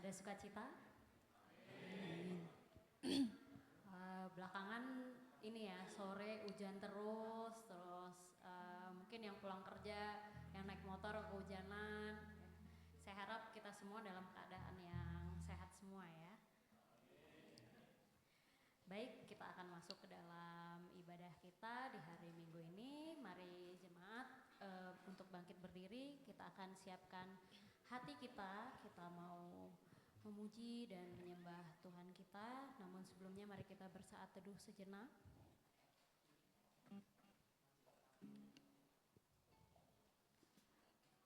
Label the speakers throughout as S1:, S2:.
S1: ada sukacita. Belakangan ini ya sore hujan terus mungkin yang pulang kerja, yang naik motor kehujanan. Saya harap kita semua dalam keadaan yang sehat semua ya. Baik, kita akan masuk ke dalam ibadah kita di hari Minggu ini. Mari jemaat untuk bangkit berdiri, kita akan siapkan hati kita. Kita mau memuji dan menyembah Tuhan kita. Namun sebelumnya mari kita bersaat teduh sejenak.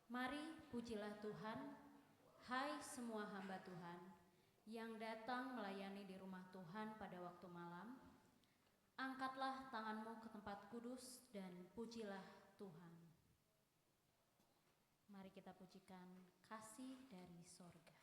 S1: Mari pujilah Tuhan, hai semua hamba Tuhan yang datang melayani di rumah Tuhan pada waktu malam. Angkatlah tanganmu ke tempat kudus dan pujilah Tuhan. Mari kita pujikan kasih dari sorga.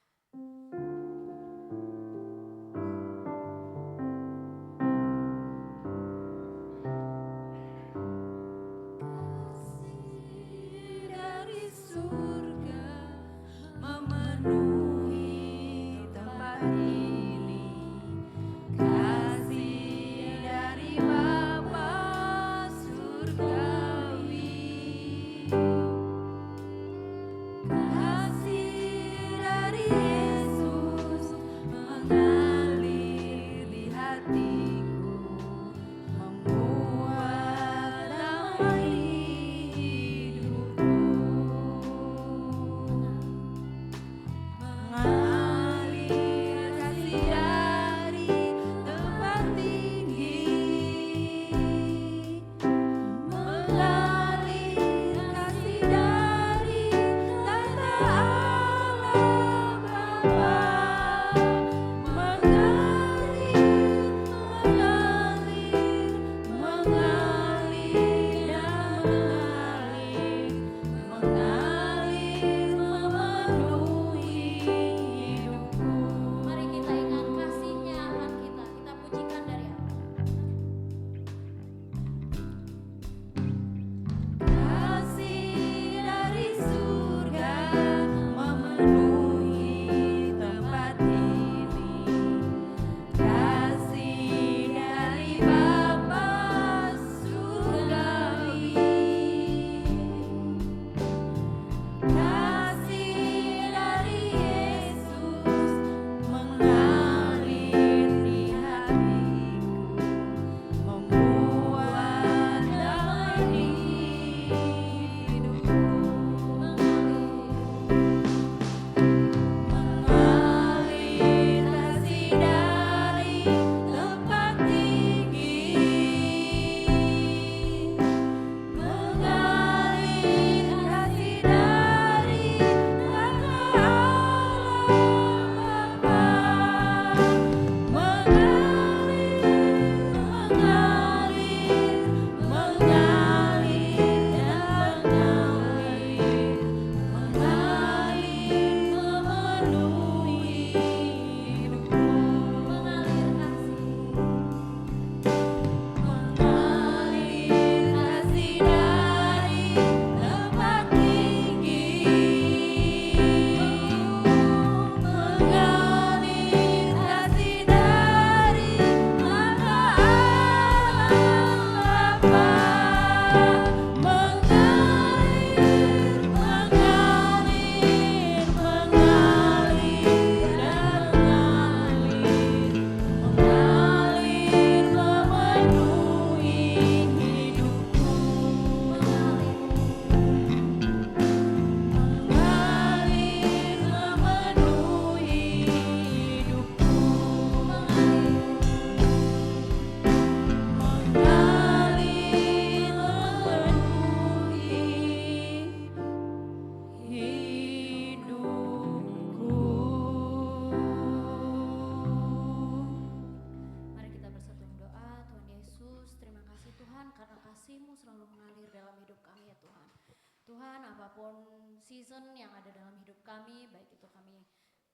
S1: Season yang ada dalam hidup kami, baik itu kami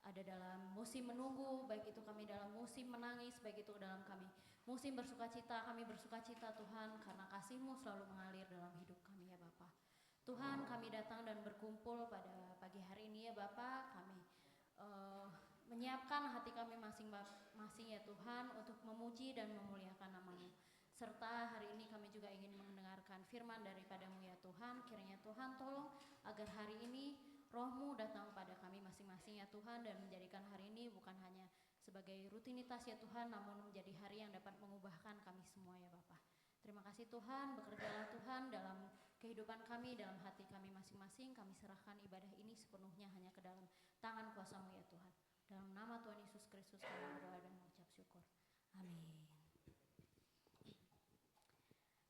S1: ada dalam musim menunggu, baik itu kami dalam musim menangis, baik itu dalam kami musim bersukacita, kami bersukacita Tuhan karena kasih-Mu selalu mengalir dalam hidup kami ya Bapa. Tuhan, kami datang dan berkumpul pada pagi hari ini ya Bapa, kami menyiapkan hati kami masing-masing ya Tuhan untuk memuji dan memuliakan nama-Mu. Serta hari ini kami juga ingin mendengarkan firman daripada-Mu ya Tuhan. Kiranya Tuhan tolong agar hari ini Roh-Mu datang pada kami masing-masing ya Tuhan, dan menjadikan hari ini bukan hanya sebagai rutinitas ya Tuhan, namun menjadi hari yang dapat mengubahkan kami semua ya Bapa. Terima kasih Tuhan, bekerjalah Tuhan dalam kehidupan kami, dalam hati kami masing-masing. Kami serahkan ibadah ini sepenuhnya hanya ke dalam tangan kuasa-Mu ya Tuhan. Dalam nama Tuhan Yesus Kristus kami berdoa dan mengucap syukur. Amin.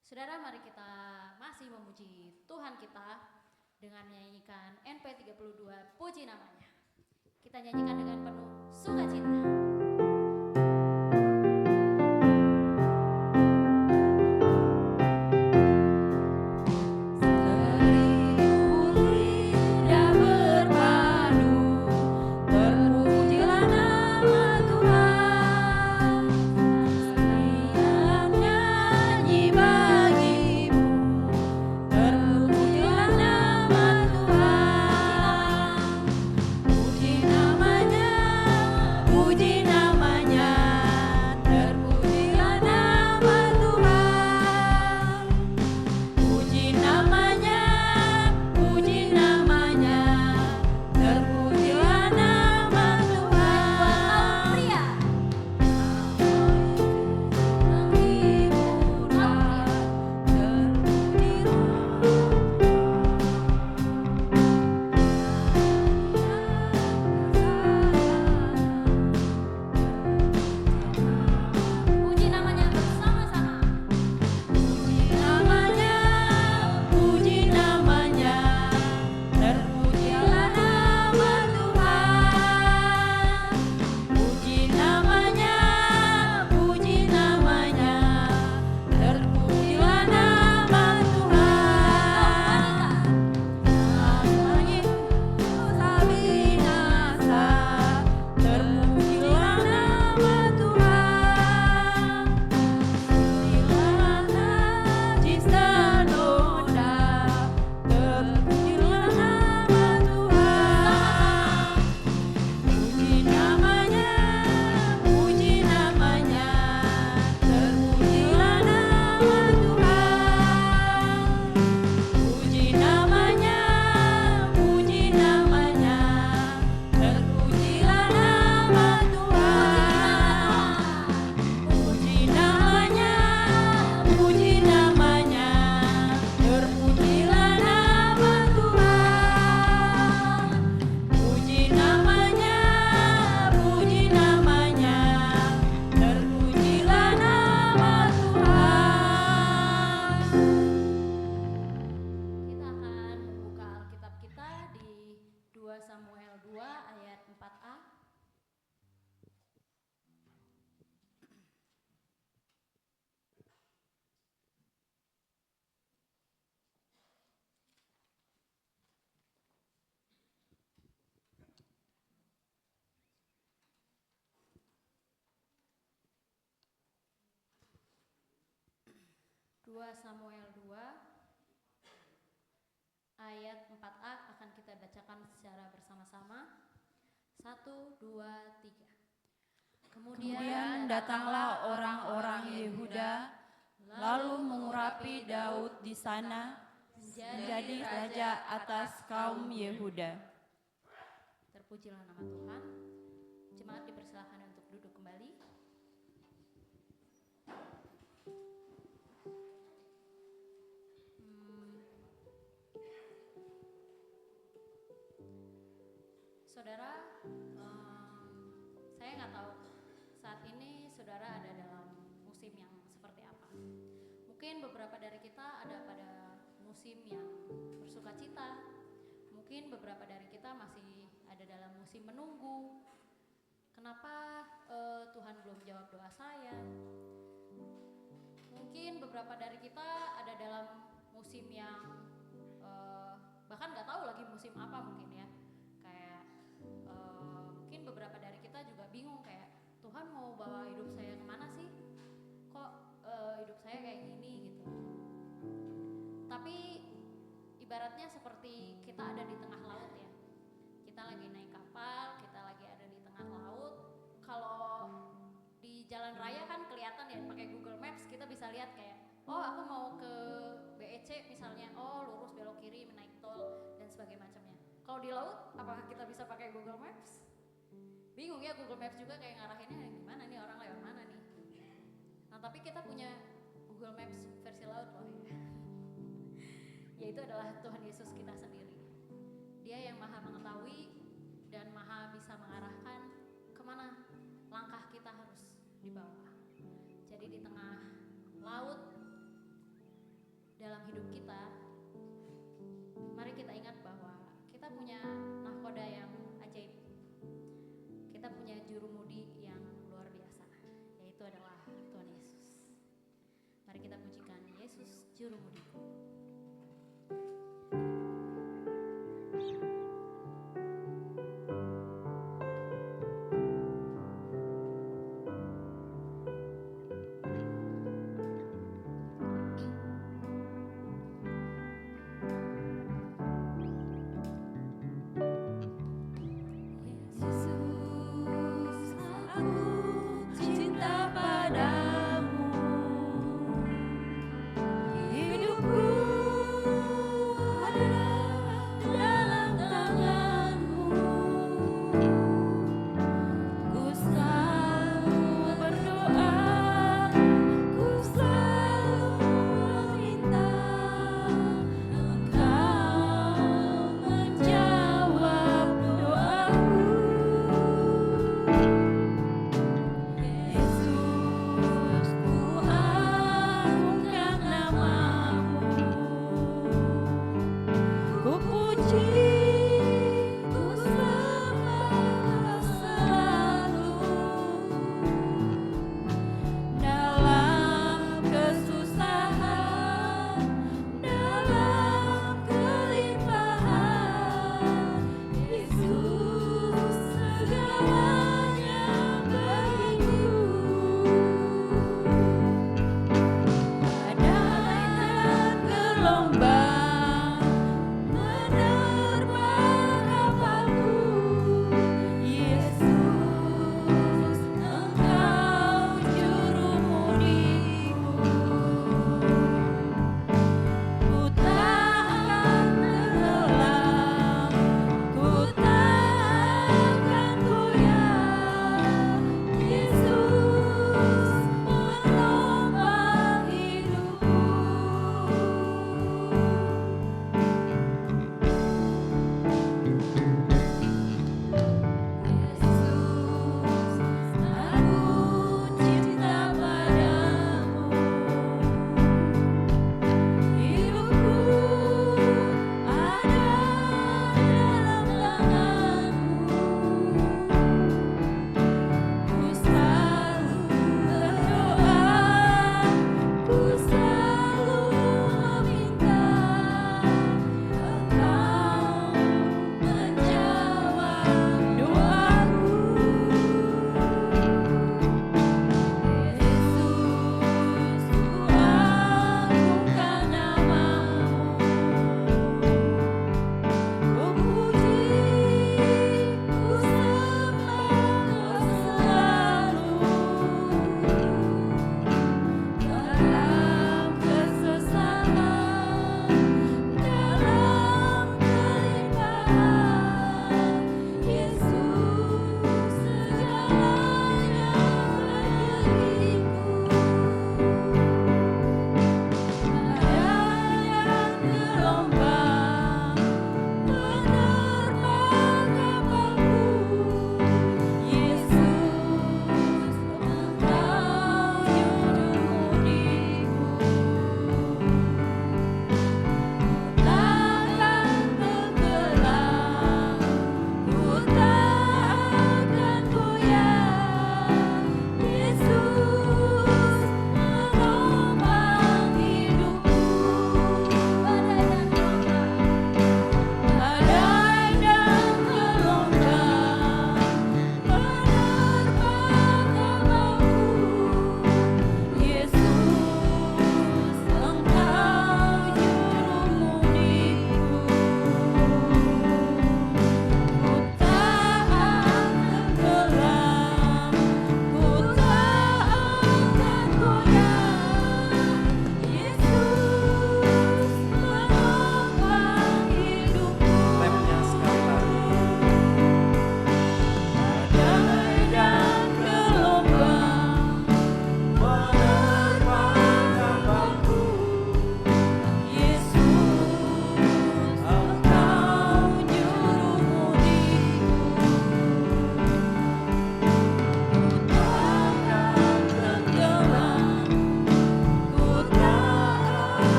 S1: Saudara, mari kita masih memuji Tuhan kita dengan menyanyikan NP32, puji namanya. Kita nyanyikan dengan penuh sukacita. Samuel 2 ayat 4a akan kita bacakan secara bersama-sama. 1, 2, 3.
S2: Kemudian datanglah orang-orang Yehuda lalu mengurapi Daud di sana menjadi raja atas kaum Yehuda.
S1: Terpujilah nama Tuhan. Jemaat dipersilakan untuk duduk kembali. Saudara, saya nggak tahu saat ini saudara ada dalam musim yang seperti apa. Mungkin beberapa dari kita ada pada musim yang bersukacita. Mungkin beberapa dari kita masih ada dalam musim menunggu. Kenapa Tuhan belum jawab doa saya? Mungkin beberapa dari kita ada dalam musim yang bahkan nggak tahu lagi musim apa mungkin ya. Mungkin beberapa dari kita juga bingung kayak Tuhan mau bawa hidup saya kemana sih? Kok hidup saya kayak gini gitu. Tapi ibaratnya seperti kita ada di tengah laut ya. Kita lagi naik kapal, kita lagi ada di tengah laut. kalau di jalan raya kan kelihatan ya pakai Google Maps kita bisa lihat kayak oh aku mau ke BEC misalnya, oh lurus belok kiri naik tol dan sebagainya macamnya. Kalau di laut apakah kita bisa pakai Google Maps? Bingung ya, Google Maps juga kayak ngarahinnya gimana nih, orang lewat mana nih. Nah tapi kita punya Google Maps versi laut loh ya. Yaitu adalah Tuhan Yesus kita sendiri. Dia yang maha mengetahui dan maha bisa mengarahkan kemana langkah kita harus dibawa. Jadi di tengah laut dalam hidup kita, mari kita ingat bahwa kita punya nahkoda yang ajaib. Kita punya juru mudi yang luar biasa, yaitu adalah Tuhan Yesus. Mari kita pujikan Yesus juru mudiku.
S2: Ada gelombang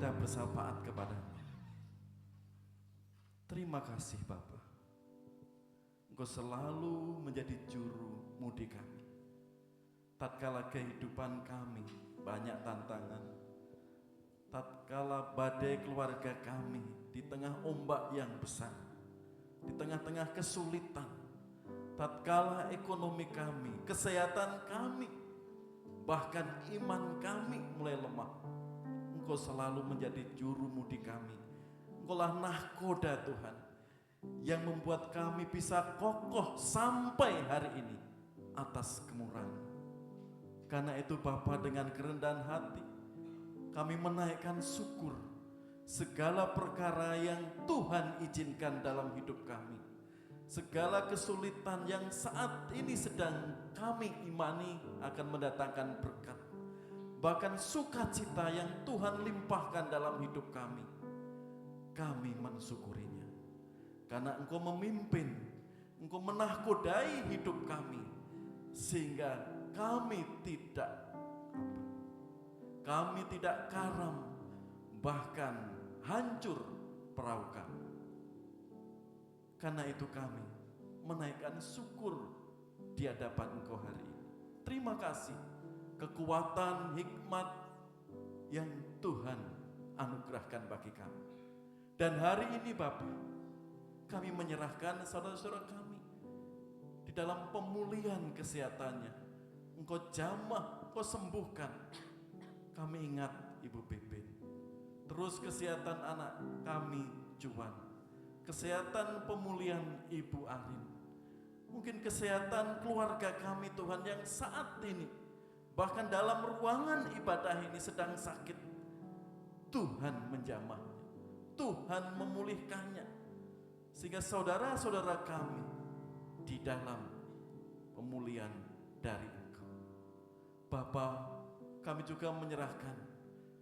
S3: kita bersyafat kepada-Mu. Terima kasih Bapa. Engkau selalu menjadi juru mudi kami. Tatkala kehidupan kami banyak tantangan, tatkala badai keluarga kami di tengah ombak yang besar, di tengah-tengah kesulitan, tatkala ekonomi kami, kesehatan kami, bahkan iman kami mulai lemah, Engkau selalu menjadi juru mudi kami. Engkaulah nahkoda Tuhan yang membuat kami bisa kokoh sampai hari ini atas kemurahan. Karena itu Bapa, dengan kerendahan hati kami menaikkan syukur segala perkara yang Tuhan izinkan dalam hidup kami. Segala kesulitan yang saat ini sedang kami imani akan mendatangkan berkat. Bahkan sukacita yang Tuhan limpahkan dalam hidup kami. Kami mensyukurinya. Karena Engkau memimpin, Engkau menahkodai hidup kami. Sehingga kami tidak karam, bahkan hancur perahu kami. Karena itu kami menaikkan syukur di hadapan Engkau hari ini. Terima kasih kekuatan, hikmat yang Tuhan anugerahkan bagi kami. Dan hari ini Bapa, kami menyerahkan saudara-saudara kami di dalam pemulihan kesehatannya. Engkau jamah, Engkau sembuhkan. Kami ingat Ibu Pipin. Terus kesehatan anak kami Juan. Kesehatan pemulihan Ibu Arin. Mungkin kesehatan keluarga kami Tuhan yang saat ini, bahkan dalam ruangan ibadah ini sedang sakit. Tuhan menjamahnya. Tuhan memulihkannya. Sehingga saudara-saudara kami di dalam pemulihan dari Engkau. Bapa, kami juga menyerahkan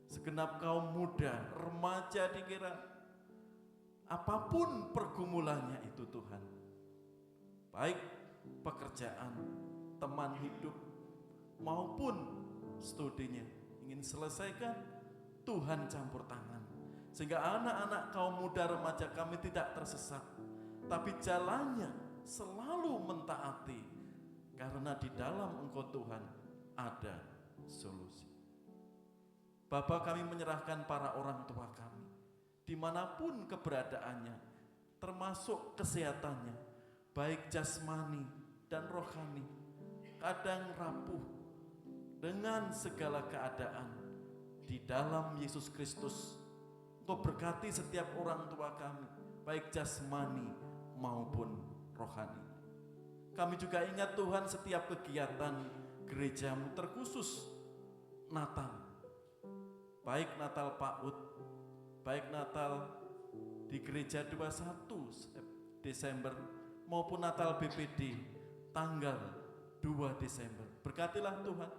S3: segenap kaum muda, remaja dikira apapun pergumulannya itu Tuhan. Baik pekerjaan, teman hidup, maupun studinya ingin selesaikan, Tuhan campur tangan. Sehingga anak-anak kaum muda remaja kami tidak tersesat, tapi jalannya selalu mentaati. Karena di dalam Engkau Tuhan ada solusi. Bapa, kami menyerahkan para orang tua kami dimanapun keberadaannya, termasuk kesehatannya, baik jasmani dan rohani, kadang rapuh dengan segala keadaan. Di dalam Yesus Kristus, Engkau berkati setiap orang tua kami, baik jasmani maupun rohani. Kami juga ingat Tuhan setiap kegiatan gerejamu, terkhusus Natal, baik Natal PAUD, baik Natal di gereja 21 Desember maupun Natal BPD tanggal 2 Desember. Berkatilah Tuhan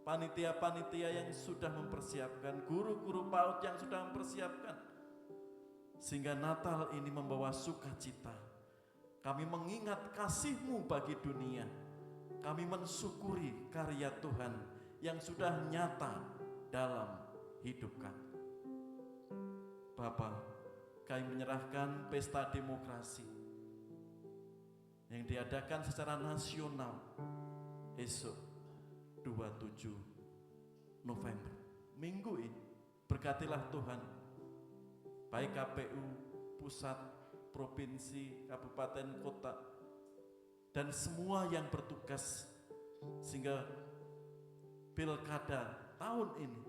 S3: panitia-panitia yang sudah mempersiapkan, guru-guru PAUD yang sudah mempersiapkan, sehingga Natal ini membawa sukacita. Kami mengingat kasih-Mu bagi dunia. Kami mensyukuri karya Tuhan yang sudah nyata dalam hidup kami. Bapa, kami menyerahkan pesta demokrasi yang diadakan secara nasional esok 27 November. Minggu ini berkatilah Tuhan, baik KPU, pusat, provinsi, kabupaten, kota, dan semua yang bertugas, sehingga pilkada tahun ini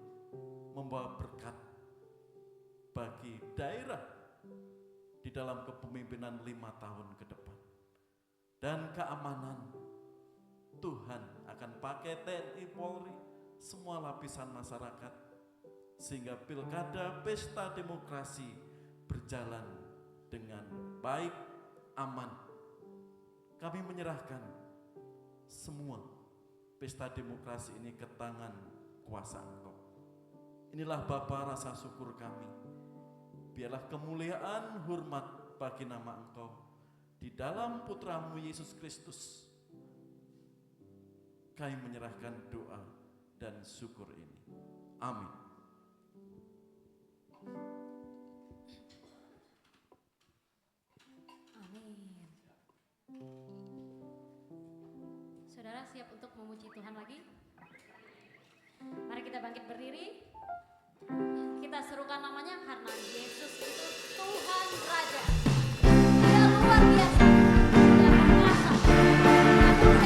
S3: membawa berkat bagi daerah di dalam kepemimpinan 5 tahun ke depan. Dan keamanan, Tuhan akan pakai TNI, Polri, semua lapisan masyarakat, sehingga pilkada pesta demokrasi berjalan dengan baik, aman. Kami menyerahkan semua pesta demokrasi ini ke tangan kuasa Engkau. Inilah Bapa rasa syukur kami. Biarlah kemuliaan, hormat bagi nama Engkau di dalam Putra-Mu Yesus Kristus. Kami menyerahkan doa dan syukur ini. Amin.
S1: siap untuk memuji Tuhan lagi? Mari kita bangkit berdiri. Kita serukan namanya karena Yesus itu Tuhan Raja. Dia luar biasa. Dia berkuasa. Dia mulia.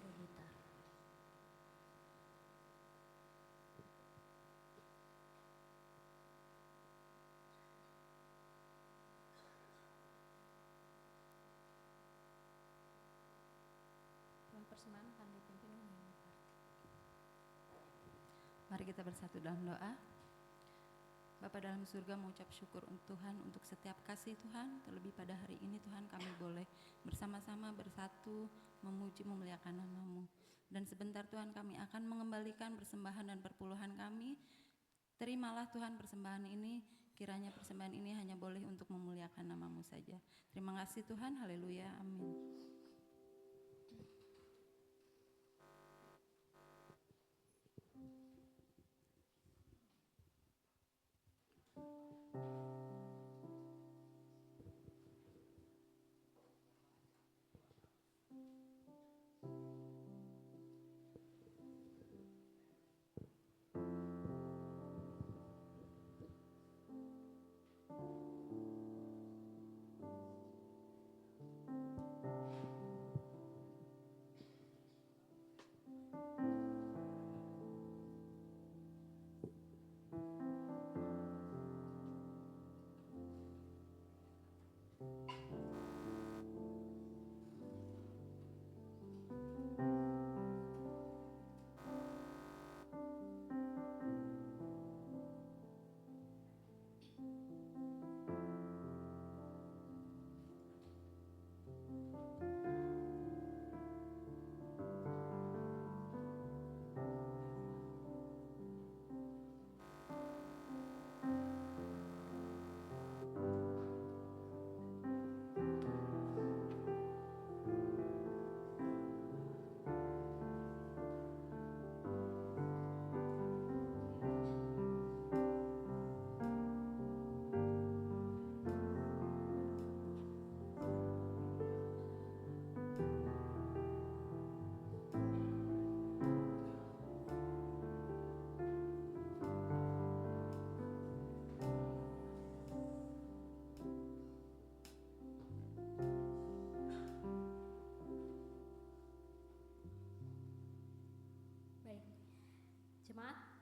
S1: Maha besar. Persembahan akan dipimpin oleh Ibu Parti.
S2: Mari kita bersatu dalam doa. Bapa dalam surga, mengucap syukur untuk Tuhan untuk setiap kasih Tuhan. Terlebih pada hari ini Tuhan, kami boleh bersama-sama bersatu memuji memuliakan nama-Mu. Dan sebentar Tuhan, kami akan mengembalikan persembahan dan perpuluhan kami. Terimalah Tuhan persembahan ini, kiranya persembahan ini hanya boleh untuk memuliakan nama-Mu saja. Terima kasih Tuhan, haleluya, amin.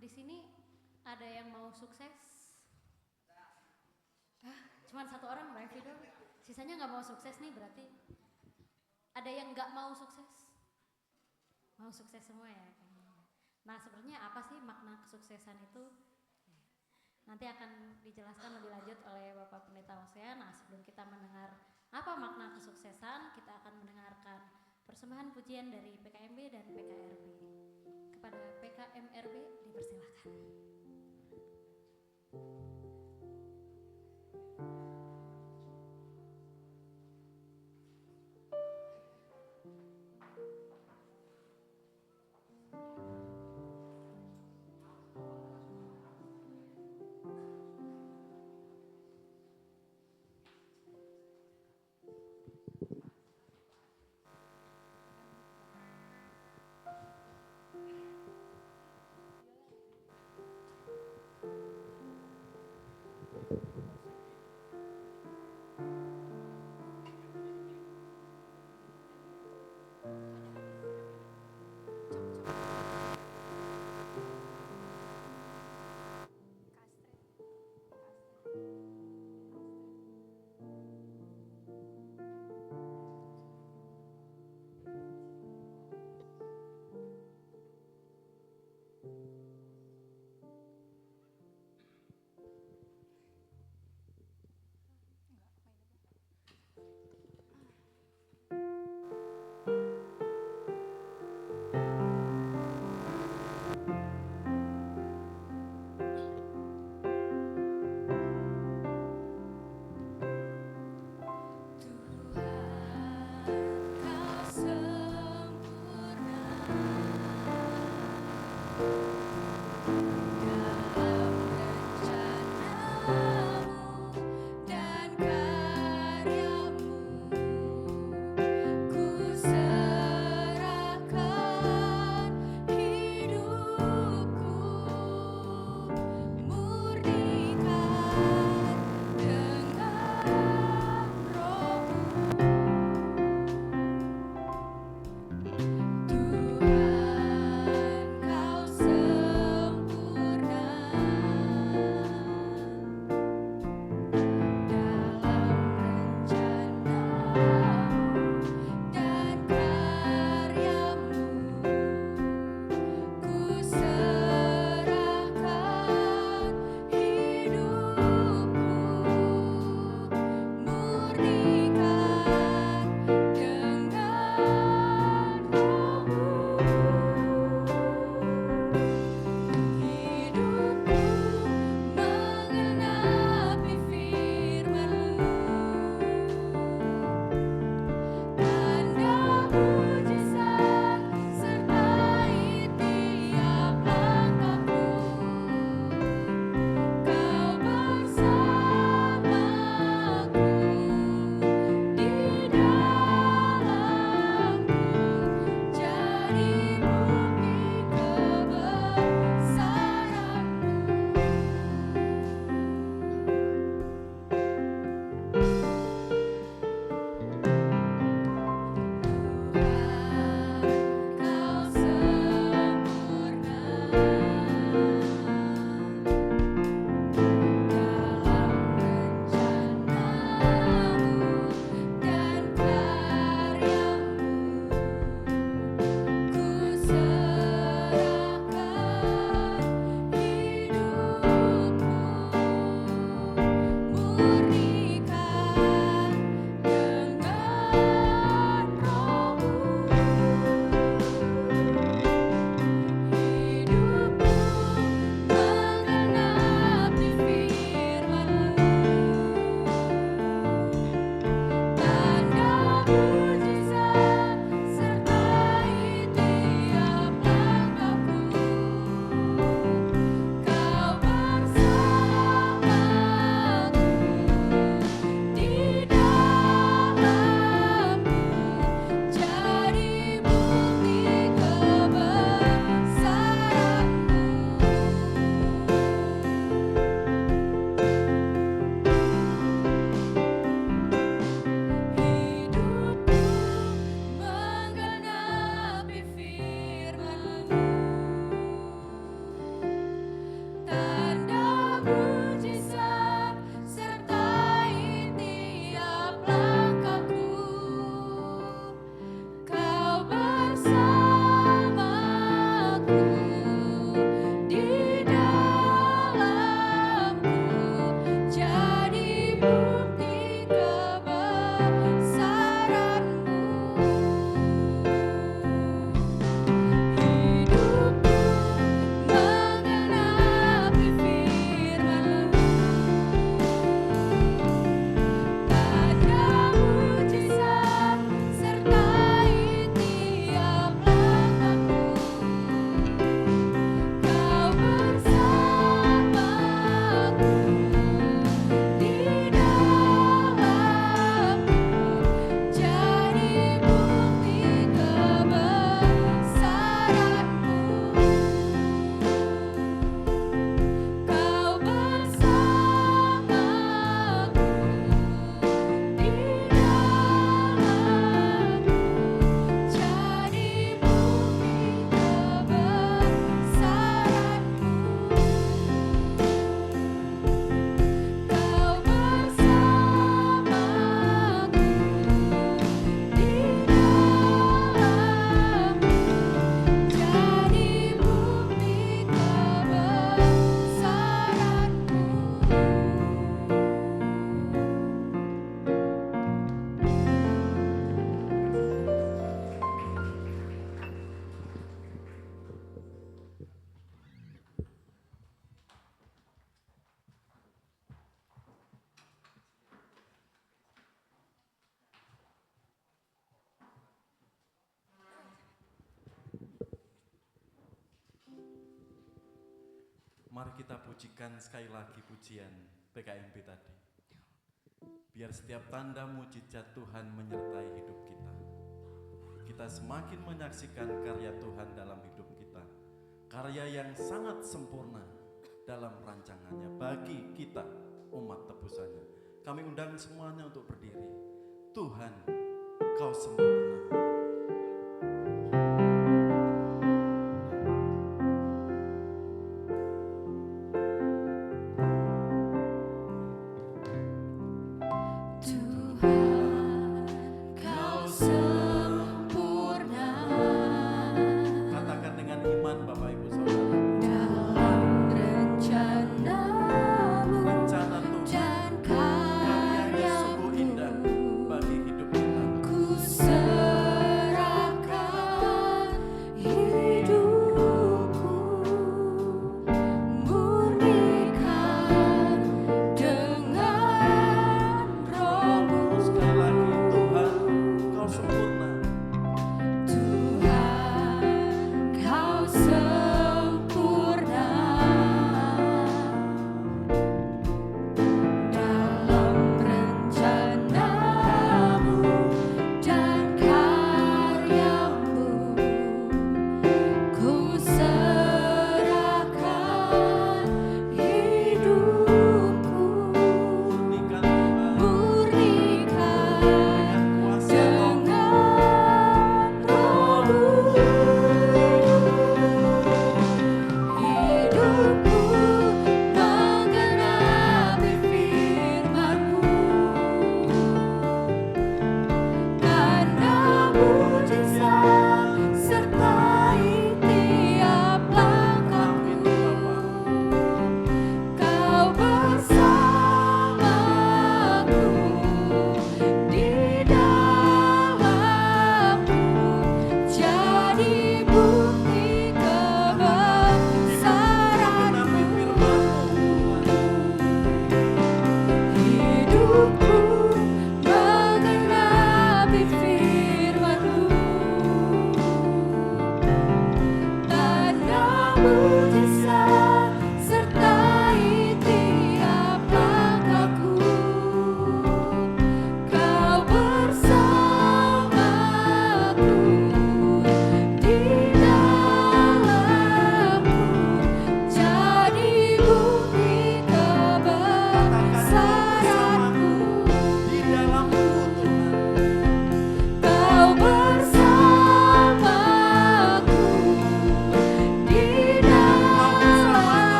S1: di sini ada yang mau sukses? Cuman satu orang, Mbak Evi dong. Sisanya nggak mau sukses nih berarti. Ada yang nggak mau sukses? Mau sukses semua ya kayaknya. Nah sebenarnya apa sih makna kesuksesan itu? Nanti akan dijelaskan lebih lanjut oleh Bapak Pendeta Hosea. Nah sebelum kita mendengar apa makna kesuksesan, kita akan mendengarkan persembahan pujian dari PKMB dan PKRB. Kepada PKMRB dipersilakan.
S3: Mari kita pujikan sekali lagi pujian PKMB tadi. Biar setiap tanda mujizat Tuhan menyertai hidup kita. Kita semakin menyaksikan karya Tuhan dalam hidup kita. Karya yang sangat sempurna dalam rancangannya bagi kita umat tebusannya. Kami undang semuanya untuk berdiri. Tuhan, Kau sempurna.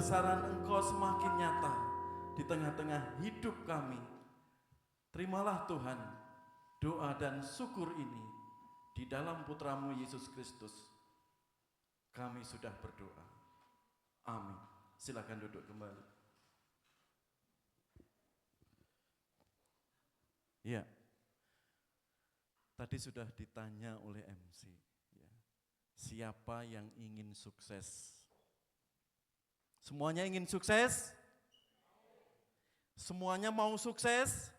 S3: Kebesaran Engkau semakin nyata di tengah-tengah hidup kami. Terimalah Tuhan doa dan syukur ini di dalam Putra-Mu Yesus Kristus. Kami sudah berdoa. Amin. Silakan duduk kembali. Ya, tadi sudah ditanya oleh MC. Ya. Siapa yang ingin sukses? Semuanya ingin sukses? Semuanya mau sukses?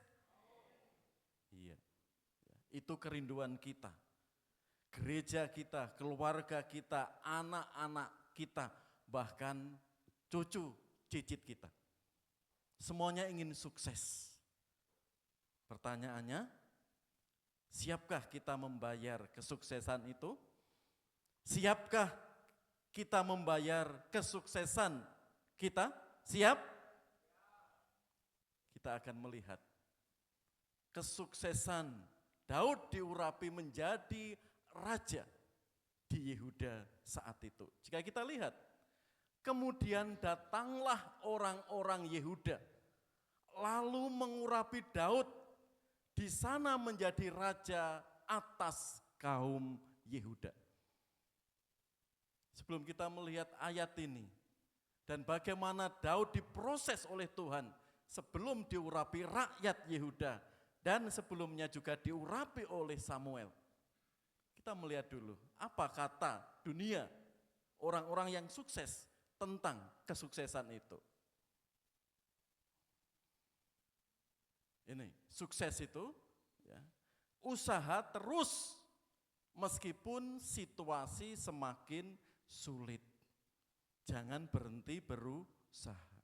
S3: Iya, itu kerinduan kita. Gereja kita, keluarga kita, anak-anak kita, bahkan cucu, cicit kita. Semuanya ingin sukses. Pertanyaannya, siapkah kita membayar kesuksesan itu? Siapkah kita membayar kesuksesan kita? Siap? Kita akan melihat kesuksesan Daud diurapi menjadi raja di Yehuda saat itu. Jika kita lihat, kemudian datanglah orang-orang Yehuda, lalu mengurapi Daud di sana menjadi raja atas kaum Yehuda. Sebelum kita melihat ayat ini, dan bagaimana Daud diproses oleh Tuhan sebelum diurapi rakyat Yehuda, dan sebelumnya juga diurapi oleh Samuel. Kita melihat dulu, apa kata dunia, orang-orang yang sukses tentang kesuksesan itu. Ini, sukses itu ya, usaha terus meskipun situasi semakin sulit. Jangan berhenti berusaha.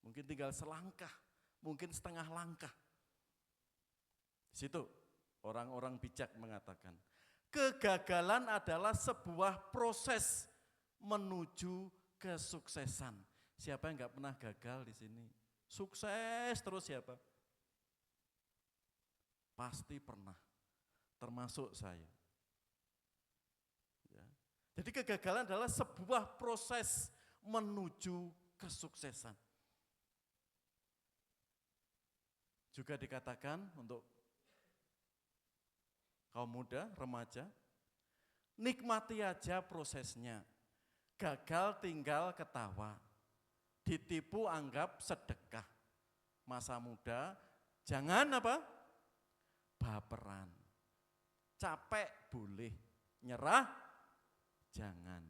S3: Mungkin tinggal selangkah, mungkin setengah langkah. Di situ orang-orang bijak mengatakan, kegagalan adalah sebuah proses menuju kesuksesan. Siapa yang enggak pernah gagal di sini? Sukses terus siapa? Pasti pernah, termasuk saya. Ya. Jadi kegagalan adalah sebuah proses menuju kesuksesan. Juga dikatakan untuk kaum muda, remaja, nikmati aja prosesnya. Gagal tinggal ketawa, ditipu anggap sedekah. Masa muda jangan apa? Baperan. Capek boleh, nyerah jangan.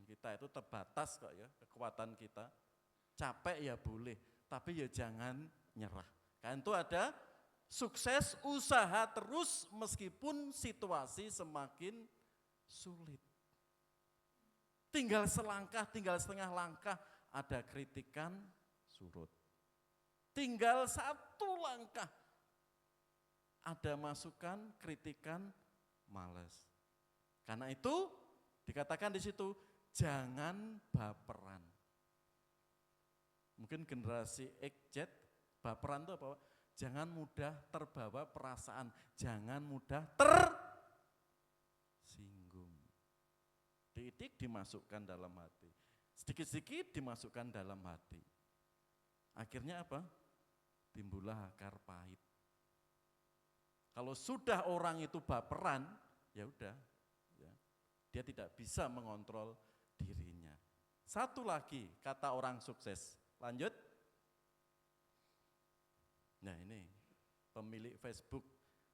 S3: Kita itu terbatas kok ya, kekuatan kita. Capek ya boleh, tapi ya jangan nyerah. Kan itu ada sukses usaha terus meskipun situasi semakin sulit. Tinggal selangkah, tinggal setengah langkah, ada kritikan surut. Tinggal satu langkah, ada masukan, kritikan, malas. Karena itu dikatakan di situ, jangan baperan. Mungkin generasi X, Z, baperan itu apa? Jangan mudah terbawa perasaan, jangan mudah tersinggung. Titik dimasukkan dalam hati, sedikit-sedikit dimasukkan dalam hati. Akhirnya apa? Timbullah akar pahit. Kalau sudah orang itu baperan, ya udah, ya, dia tidak bisa mengontrol dirinya. Satu lagi kata orang sukses, lanjut. Nah ini pemilik Facebook,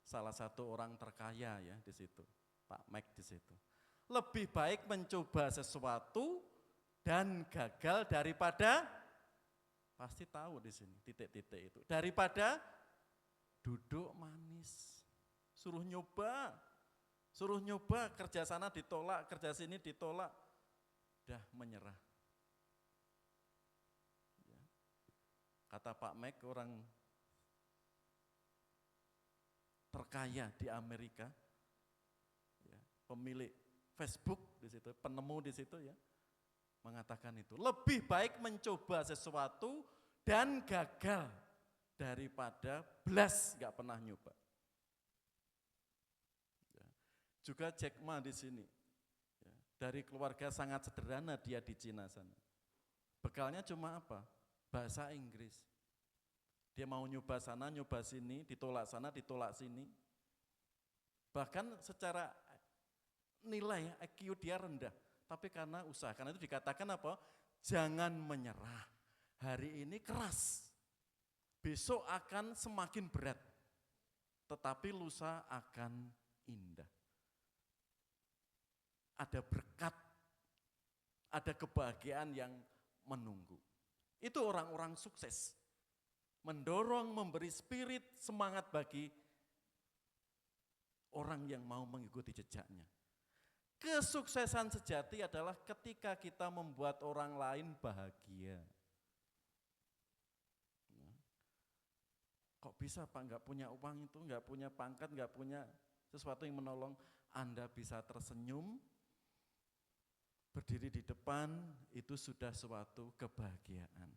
S3: salah satu orang terkaya ya di situ, Pak Mac di situ. Lebih baik mencoba sesuatu dan gagal daripada, pasti tahu di sini titik-titik itu, daripada duduk manis. Suruh nyoba, kerja sana ditolak, kerja sini ditolak, udah menyerah. Ya. Kata Pak Mac, orang terkaya di Amerika, ya, pemilik Facebook di situ, penemu di situ ya, mengatakan itu lebih baik mencoba sesuatu dan gagal daripada belas nggak pernah nyoba. Ya. Juga Jack Ma di sini, ya, dari keluarga sangat sederhana dia di Cina sana. Bekalnya cuma apa? Bahasa Inggris. Dia mau nyoba sana, nyoba sini, ditolak sana, ditolak sini. Bahkan secara nilai IQ dia rendah, tapi karena usaha. Karena itu dikatakan apa? Jangan menyerah. Hari ini keras, besok akan semakin berat, tetapi lusa akan indah. Ada berkat, ada kebahagiaan yang menunggu. Itu orang-orang sukses. Mendorong, memberi spirit, semangat bagi orang yang mau mengikuti jejaknya. Kesuksesan sejati adalah ketika kita membuat orang lain bahagia. Kok bisa Pak nggak punya uang itu, nggak punya pangkat, nggak punya sesuatu yang menolong, Anda bisa tersenyum, berdiri di depan, itu sudah suatu kebahagiaan.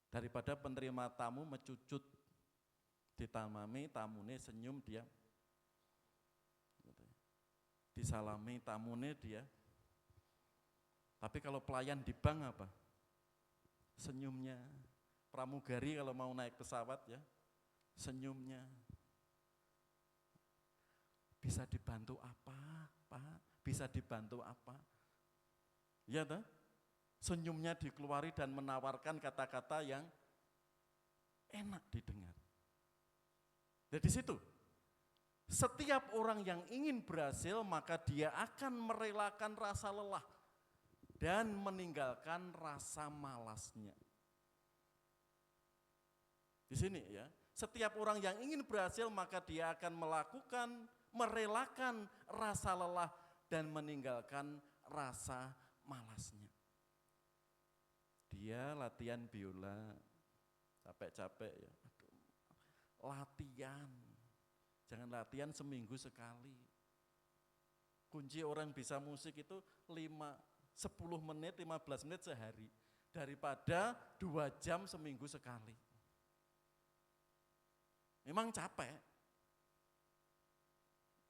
S3: Daripada penerima tamu mencucut, ditamami tamune senyum dia, disalami tamune dia. Tapi kalau pelayan di bank apa? Senyumnya. Pramugari kalau mau naik pesawat ya, senyumnya. Bisa dibantu apa, Pak? Bisa dibantu apa? Ya toh? Senyumnya dikeluari dan menawarkan kata-kata yang enak didengar. Jadi di situ, setiap orang yang ingin berhasil maka dia akan merelakan rasa lelah dan meninggalkan rasa malasnya. Di sini ya, setiap orang yang ingin berhasil maka dia akan merelakan rasa lelah dan meninggalkan rasa malasnya. Dia latihan biola, capek-capek ya, latihan, jangan latihan seminggu sekali. Kunci orang bisa musik itu 10 menit, 15 menit sehari, daripada 2 jam seminggu sekali. Memang capek,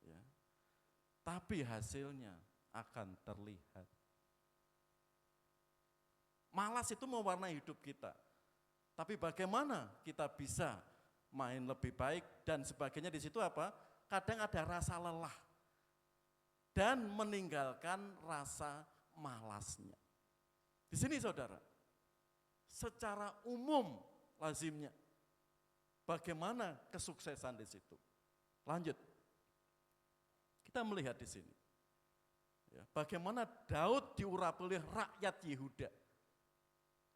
S3: ya. Tapi hasilnya akan terlihat. Malas itu mewarnai hidup kita. Tapi bagaimana kita bisa main lebih baik dan sebagainya di situ apa? Kadang ada rasa lelah dan meninggalkan rasa malasnya. Di sini saudara, secara umum lazimnya bagaimana kesuksesan di situ. Lanjut, kita melihat di sini, ya, bagaimana Daud diurapi oleh rakyat Yehuda.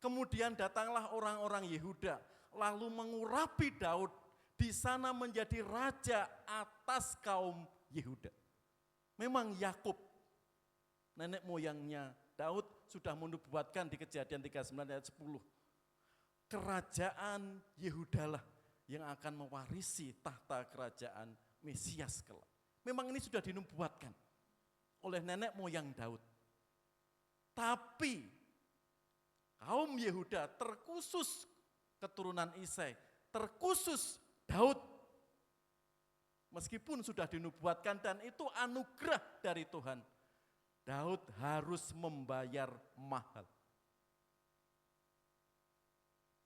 S3: Kemudian datanglah orang-orang Yehuda, lalu mengurapi Daud, di sana menjadi raja atas kaum Yehuda. Memang Yakub, nenek moyangnya Daud, sudah menubuatkan di Kejadian 39 ayat 10. Kerajaan Yehudalah yang akan mewarisi tahta kerajaan Mesias kelak. Memang ini sudah dinubuatkan oleh nenek moyang Daud. Tapi kaum Yehuda, terkhusus keturunan Isai, terkhusus Daud, meskipun sudah dinubuatkan dan itu anugerah dari Tuhan, Daud harus membayar mahal.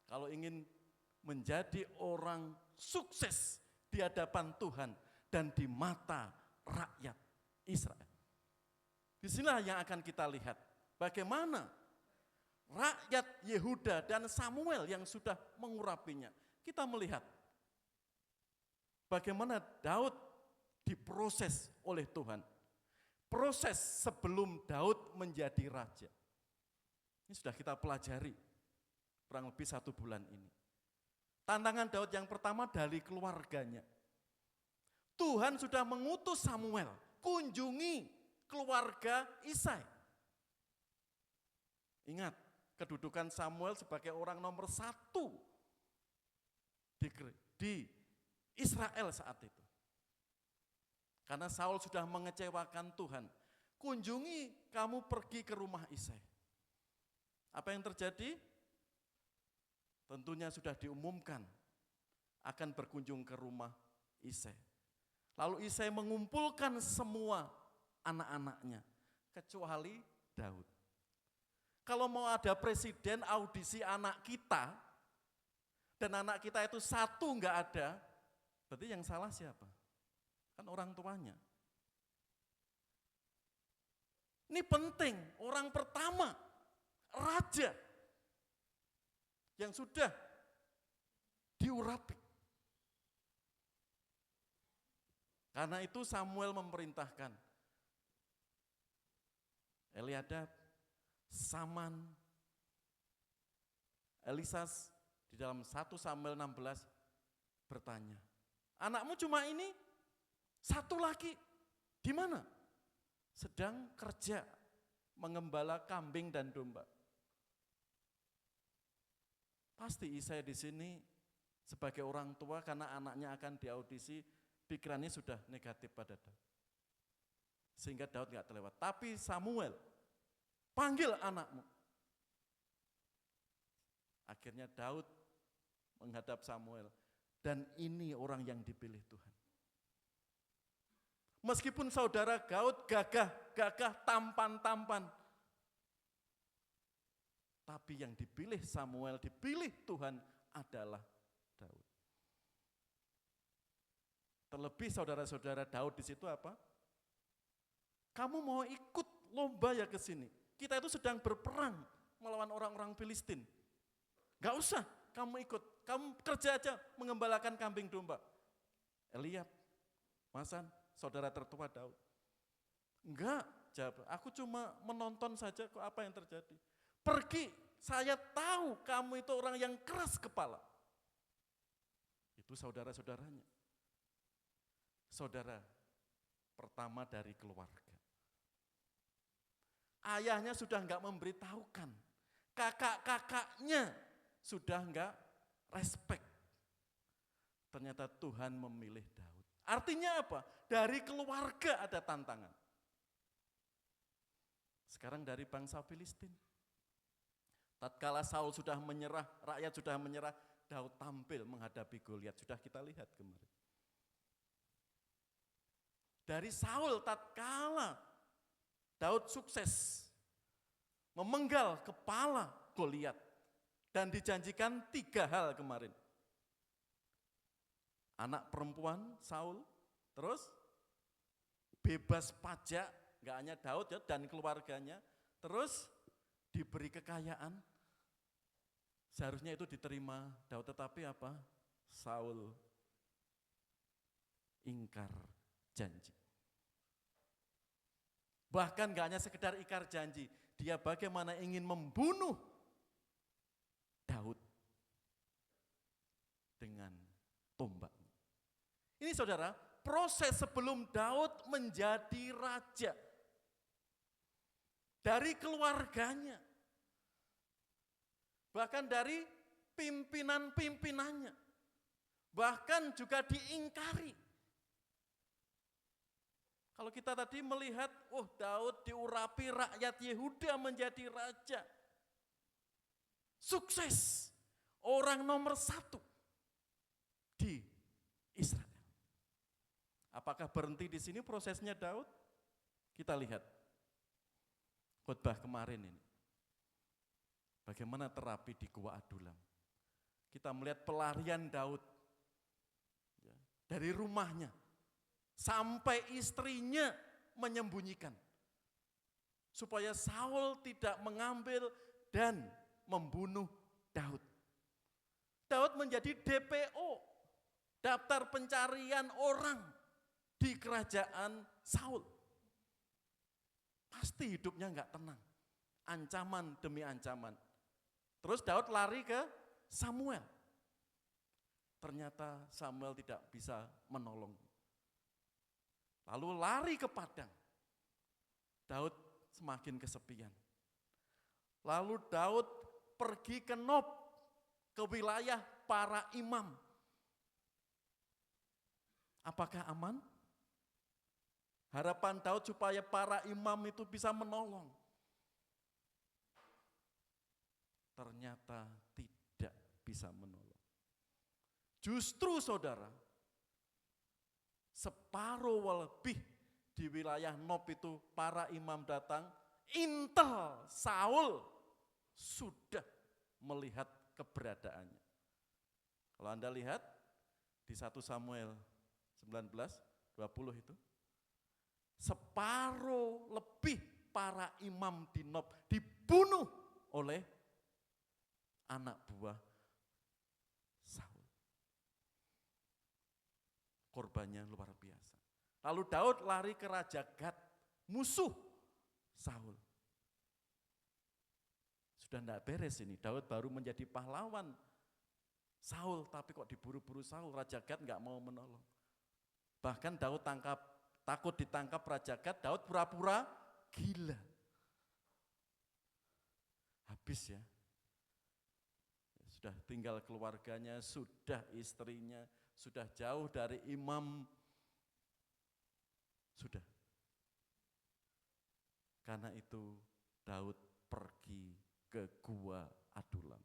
S3: Kalau ingin menjadi orang sukses di hadapan Tuhan dan di mata rakyat Israel. Disinilah yang akan kita lihat bagaimana rakyat Yehuda dan Samuel yang sudah mengurapinya. Kita melihat bagaimana Daud diproses oleh Tuhan. Proses sebelum Daud menjadi raja. Ini sudah kita pelajari kurang lebih 1 bulan ini. Tantangan Daud yang pertama dari keluarganya. Tuhan sudah mengutus Samuel, kunjungi keluarga Isai. Ingat, kedudukan Samuel sebagai orang nomor 1 di Israel saat itu. Karena Saul sudah mengecewakan Tuhan. Kunjungi, kamu pergi ke rumah Isai. Apa yang terjadi? Tentunya sudah diumumkan akan berkunjung ke rumah Isai. Lalu Isai mengumpulkan semua anak-anaknya, kecuali Daud. Kalau mau ada presiden audisi anak kita, dan anak kita itu 1 enggak ada, berarti yang salah siapa? Kan orang tuanya. Ini penting, orang pertama, raja, yang sudah diurapi. Karena itu Samuel memerintahkan Eliadab, Saman, Elisas di dalam 1 Samuel 16 bertanya, anakmu cuma ini, 1 lagi, di mana? Sedang kerja mengembala kambing dan domba. Pasti Isai di sini sebagai orang tua karena anaknya akan diaudisi, pikirannya sudah negatif pada Daud. Sehingga Daud enggak terlewat. Tapi Samuel, panggil anakmu. Akhirnya Daud menghadap Samuel, dan ini orang yang dipilih Tuhan. Meskipun saudara Daud gagah, tampan, tapi yang dipilih Samuel, dipilih Tuhan adalah Daud. Terlebih saudara-saudara, Daud di situ apa? Kamu mau ikut lomba ya ke sini? Kita itu sedang berperang melawan orang-orang Filistin. Gak usah kamu ikut, kamu kerja aja mengembalakan kambing domba. Eliab, Masan, saudara tertua Daud. Enggak, jawab, aku cuma menonton saja kok apa yang terjadi. Pergi, saya tahu kamu itu orang yang keras kepala. Itu saudara-saudaranya. Saudara pertama dari keluarga. Ayahnya sudah enggak memberitahukan. Kakak-kakaknya sudah enggak respect. Ternyata Tuhan memilih Daud. Artinya apa? Dari keluarga ada tantangan. Sekarang dari bangsa Filistin. Tatkala Saul sudah menyerah, rakyat sudah menyerah, Daud tampil menghadapi Goliat. Sudah kita lihat kemarin. Dari Saul tatkala Daud sukses memenggal kepala Goliat dan dijanjikan 3 hal kemarin. Anak perempuan Saul, terus bebas pajak, enggak hanya Daud ya, dan keluarganya, terus diberi kekayaan. Seharusnya itu diterima Daud, tetapi apa? Saul ingkar janji. Bahkan gak hanya sekedar ingkar janji, dia bagaimana ingin membunuh Daud dengan tombaknya. Ini saudara, proses sebelum Daud menjadi raja. Dari keluarganya, bahkan dari pimpinan-pimpinannya, bahkan juga diingkari. Kalau kita tadi melihat, Daud diurapi rakyat Yehuda menjadi raja. Sukses, orang nomor 1 di Israel. Apakah berhenti di sini prosesnya Daud? Kita lihat khotbah kemarin ini. Bagaimana terapi di Gua Adulam. Kita melihat pelarian Daud dari rumahnya sampai istrinya menyembunyikan supaya Saul tidak mengambil dan membunuh Daud. Daud menjadi DPO, daftar pencarian orang di kerajaan Saul. Pasti hidupnya enggak tenang, ancaman demi ancaman. Terus Daud lari ke Samuel. Ternyata Samuel tidak bisa menolong. Lalu lari ke padang. Daud semakin kesepian. Lalu Daud pergi ke Nob, ke wilayah para imam. Apakah aman? Harapan Daud supaya para imam itu bisa menolong. Ternyata tidak bisa menolong. Justru saudara, separuh lebih di wilayah Nob itu para imam datang, intel Saul sudah melihat keberadaannya. Kalau Anda lihat di 1 Samuel 19:20 itu, separuh lebih para imam di Nob dibunuh oleh anak buah Saul. Korbannya luar biasa. Lalu Daud lari ke Raja Gad, musuh Saul. Sudah tidak beres ini, Daud baru menjadi pahlawan Saul, tapi kok diburu-buru Saul, Raja Gad enggak mau menolong. Bahkan Daud takut ditangkap Raja Gad, Daud pura-pura gila. Habis ya. Sudah tinggal keluarganya, sudah istrinya, sudah jauh dari imam, sudah. Karena itu Daud pergi ke Gua Adulam.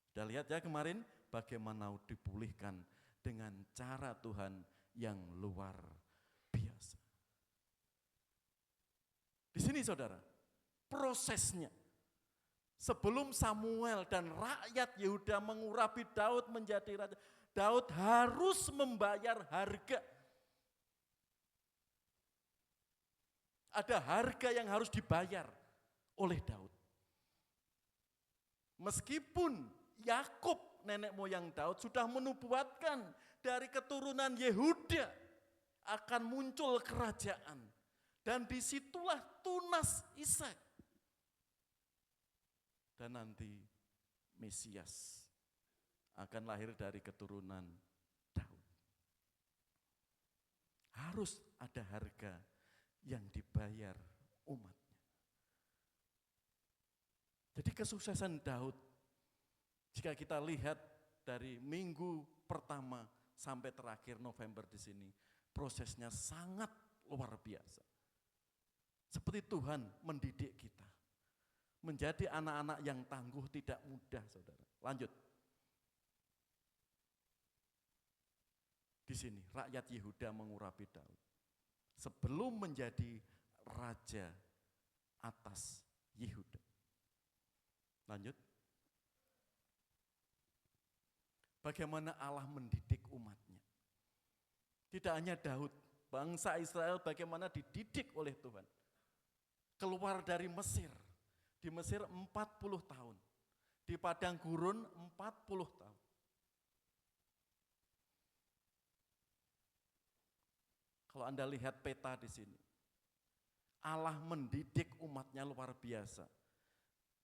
S3: Sudah lihat ya kemarin bagaimana dipulihkan dengan cara Tuhan yang luar biasa. Di sini saudara, prosesnya. Sebelum Samuel dan rakyat Yehuda mengurapi Daud menjadi raja, Daud harus membayar harga Ada harga yang harus dibayar oleh Daud. Meskipun Yakub, nenek moyang Daud, sudah menubuatkan dari keturunan Yehuda akan muncul kerajaan. Dan disitulah tunas Ishak. Dan nanti Mesias akan lahir dari keturunan Daud. Harus ada harga yang dibayar umatnya. Jadi kesuksesan Daud, jika kita lihat dari minggu pertama sampai terakhir November di sini, prosesnya sangat luar biasa. Seperti Tuhan mendidik kita. Menjadi anak-anak yang tangguh tidak mudah, saudara. Lanjut. Di sini rakyat Yehuda mengurapi Daud. Sebelum menjadi raja atas Yehuda. Lanjut. Bagaimana Allah mendidik umatnya. Tidak hanya Daud, bangsa Israel bagaimana dididik oleh Tuhan. Keluar dari Mesir. Di Mesir 40 tahun. Di padang gurun 40 tahun. Kalau Anda lihat peta di sini, Allah mendidik umatnya luar biasa.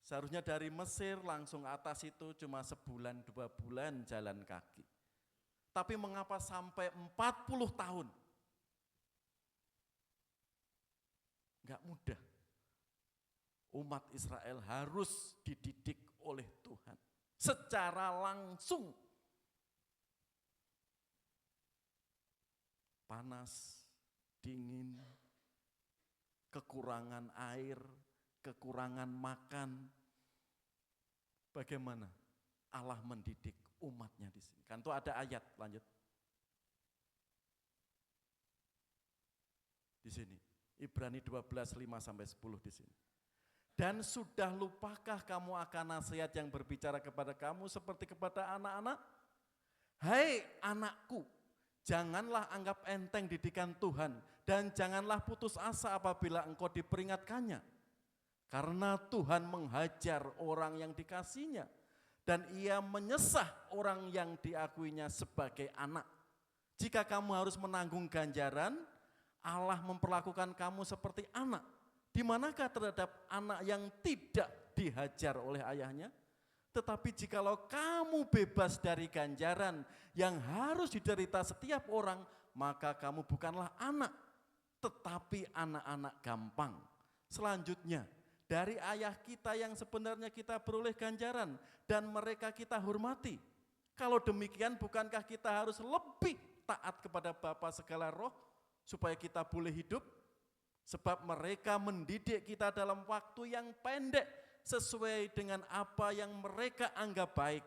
S3: Seharusnya dari Mesir langsung atas itu cuma sebulan 2 bulan jalan kaki. Tapi mengapa sampai 40 tahun? Enggak mudah. Umat Israel harus dididik oleh Tuhan secara langsung. Panas, dingin, kekurangan air, kekurangan makan. Bagaimana Allah mendidik umatnya di sini? Kan itu ada ayat, lanjut. Di sini, Ibrani 12, 5-10 di sini. Dan sudah lupakah kamu akan nasihat yang berbicara kepada kamu seperti kepada anak-anak? Hai anakku, janganlah anggap enteng didikan Tuhan dan janganlah putus asa apabila engkau diperingatkannya. Karena Tuhan menghajar orang yang dikasihinya dan ia menyesah orang yang diakuinya sebagai anak. Jika kamu harus menanggung ganjaran, Allah memperlakukan kamu seperti anak. Di manakah terhadap anak yang tidak dihajar oleh ayahnya? Tetapi jikalau kamu bebas dari ganjaran yang harus diderita setiap orang, maka kamu bukanlah anak, tetapi anak-anak gampang. Selanjutnya, dari ayah kita yang sebenarnya kita beroleh ganjaran dan mereka kita hormati. Kalau demikian bukankah kita harus lebih taat kepada Bapa segala roh supaya kita boleh hidup? Sebab mereka mendidik kita dalam waktu yang pendek sesuai dengan apa yang mereka anggap baik.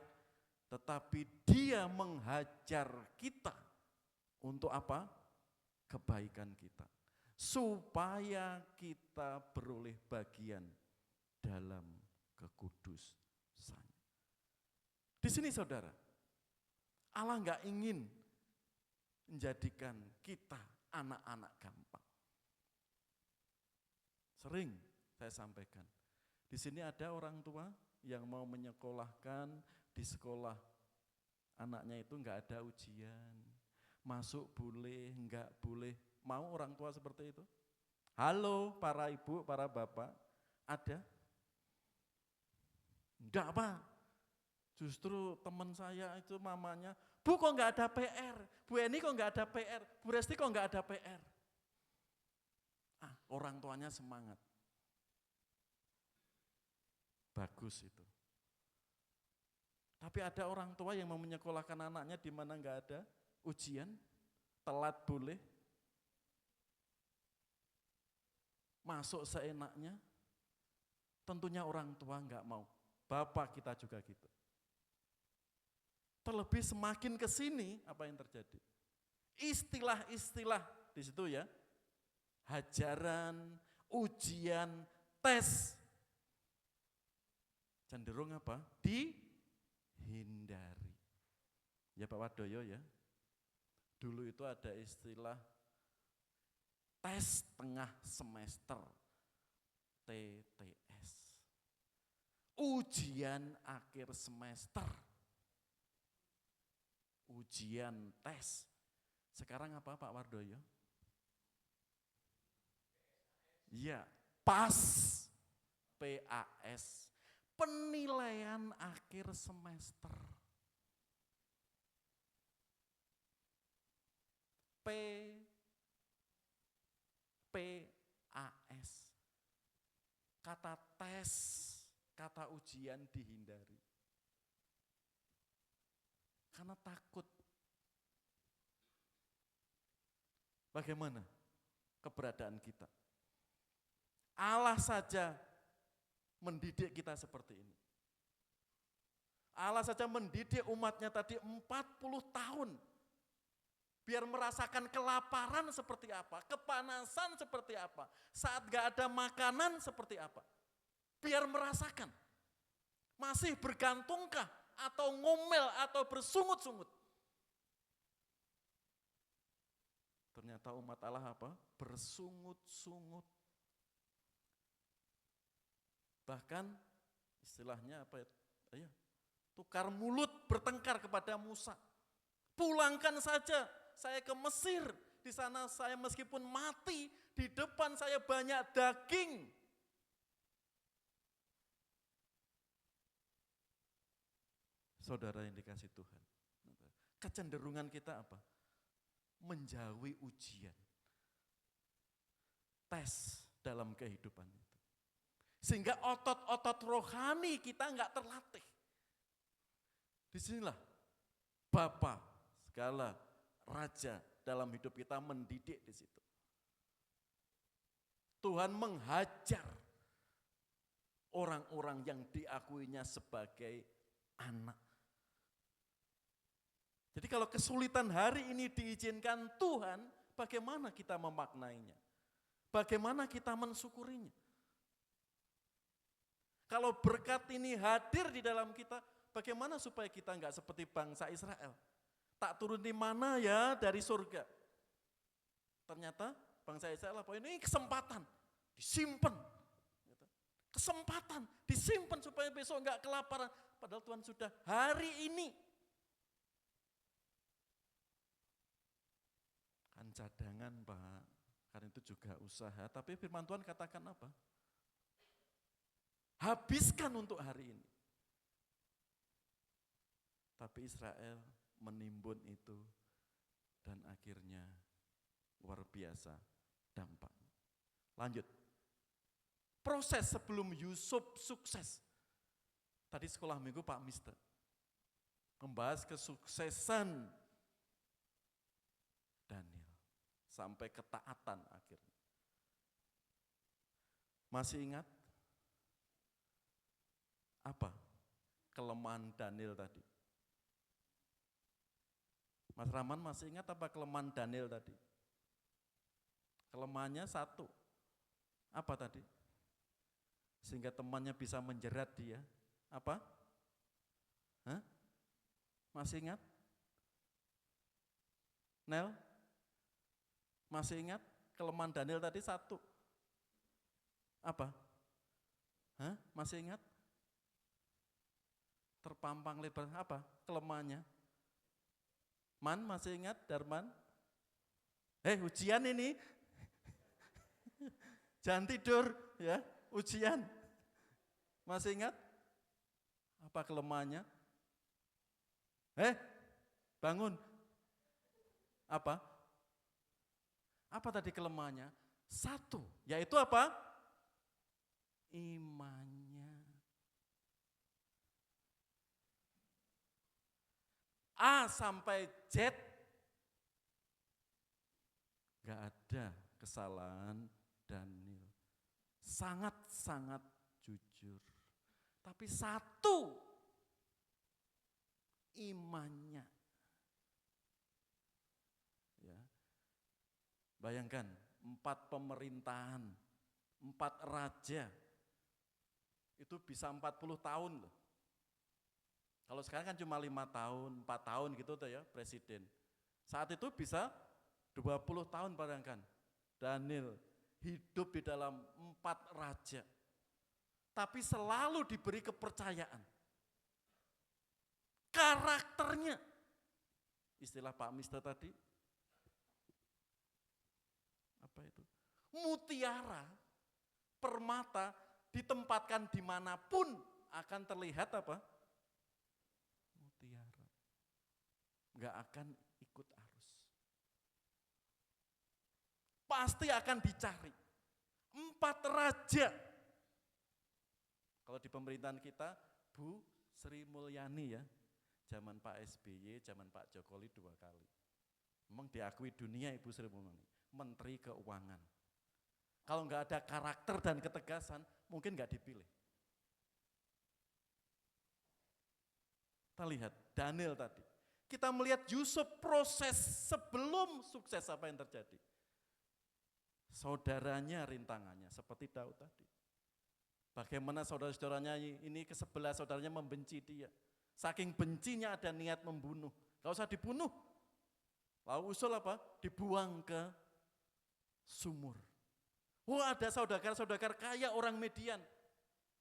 S3: Tetapi Dia menghajar kita untuk apa? Kebaikan kita. Supaya kita beroleh bagian dalam kekudusan. Di sini saudara, Allah enggak ingin menjadikan kita anak-anak gampang. Sering saya sampaikan, di sini ada orang tua yang mau menyekolahkan di sekolah anaknya itu enggak ada ujian, masuk boleh, enggak boleh. Mau orang tua seperti itu? Halo para ibu, para bapak, ada? Enggak Pak, justru teman saya itu mamanya, Bu kok enggak ada PR, Bu Eni kok enggak ada PR, Bu Resti kok enggak ada PR. Orang tuanya semangat. Bagus itu. Tapi ada orang tua yang mau menyekolahkan anaknya di mana enggak ada ujian, telat boleh, masuk seenaknya. Tentunya orang tua enggak mau. Bapak kita juga gitu. Terlebih semakin ke sini apa yang terjadi? Istilah-istilah di situ ya. Hajaran, ujian, tes. Cenderung apa? Dihindari. Ya Pak Wadoyo ya. Dulu itu ada istilah tes tengah semester, TTS. Ujian akhir semester. Ujian tes. Sekarang apa Pak Wardoyo? Ya, PAS. PAS. Penilaian akhir semester. PAS. Kata tes, kata ujian dihindari. Karena takut. Bagaimana keberadaan kita? Allah saja mendidik kita seperti ini. Allah saja mendidik umatnya tadi 40 tahun. Biar merasakan kelaparan seperti apa, kepanasan seperti apa, saat gak ada makanan seperti apa. Biar merasakan. Masih bergantungkah atau ngomel atau bersungut-sungut. Ternyata umat Allah apa? Bersungut-sungut. Bahkan istilahnya apa ya? Tukar mulut bertengkar kepada Musa. Pulangkan saja saya ke Mesir. Di sana saya meskipun mati, di depan saya banyak daging. Saudara yang dikasih Tuhan. Kecenderungan kita apa? Menjauhi ujian. Tes dalam kehidupan itu. Sehingga otot-otot rohani kita enggak terlatih. Disinilah Bapa segala Raja dalam hidup kita mendidik di situ. Tuhan menghajar orang-orang yang diakuinya sebagai anak. Jadi kalau kesulitan hari ini diizinkan Tuhan, bagaimana kita memaknainya? Bagaimana kita mensyukurinya? Kalau berkat ini hadir di dalam kita, bagaimana supaya kita enggak seperti bangsa Israel? Tak turun di mana ya dari surga. Ternyata bangsa Israel apa ini kesempatan, disimpan. Kesempatan, disimpan supaya besok enggak kelaparan. Padahal Tuhan sudah hari ini. Kan cadangan Pak, karena itu juga usaha. Tapi firman Tuhan katakan apa? Habiskan untuk hari ini. Tapi Israel menimbun itu dan akhirnya luar biasa dampaknya. Lanjut. Proses sebelum Yusuf sukses. Tadi sekolah minggu Pak Mister membahas kesuksesan Daniel sampai ketaatan akhirnya. Masih ingat apa kelemahan Daniel tadi? Mas Rahman masih ingat apa kelemahan Daniel tadi? Kelemahannya satu. Apa tadi? Sehingga temannya bisa menjerat dia. Apa? Hah? Masih ingat? Nel? Masih ingat kelemahan Daniel tadi satu? Apa? Hah? Masih ingat? Terpampang lebar, apa kelemahannya? Man, masih ingat Darman? Ujian ini. Jangan tidur ya, ujian. Masih ingat? Apa kelemahannya? Bangun. Apa? Apa tadi kelemahannya? Satu, yaitu apa? Imannya. A sampai Z, gak ada kesalahan Daniel. Sangat-sangat jujur. Tapi satu, imannya. Ya. Bayangkan, 4 pemerintahan, 4 raja, itu bisa 40 tahun loh. Kalau sekarang kan cuma 5 tahun, 4 tahun gitu tuh ya presiden. Saat itu bisa 20 tahun bayangkan. Daniel hidup di dalam 4 raja, tapi selalu diberi kepercayaan. Karakternya, istilah Pak Mister tadi, apa itu? Mutiara, permata ditempatkan dimanapun akan terlihat apa? Mutiara. Enggak akan ikut arus. Pasti akan dicari. 4 raja. Kalau di pemerintahan kita, Bu Sri Mulyani ya, zaman Pak SBY, zaman Pak Jokowi 2 kali. Memang diakui dunia Ibu Sri Mulyani, Menteri Keuangan. Kalau enggak ada karakter dan ketegasan, mungkin enggak dipilih. Kita lihat Daniel tadi. Kita melihat Yusuf proses sebelum sukses apa yang terjadi. Saudaranya rintangannya seperti Daud tadi. Bagaimana saudara-saudaranya ini ke-11 saudaranya membenci dia. Saking bencinya ada niat membunuh. Gak usah dibunuh. Lalu usul apa? Dibuang ke sumur. Wah, ada saudagar-saudagar kaya orang Median.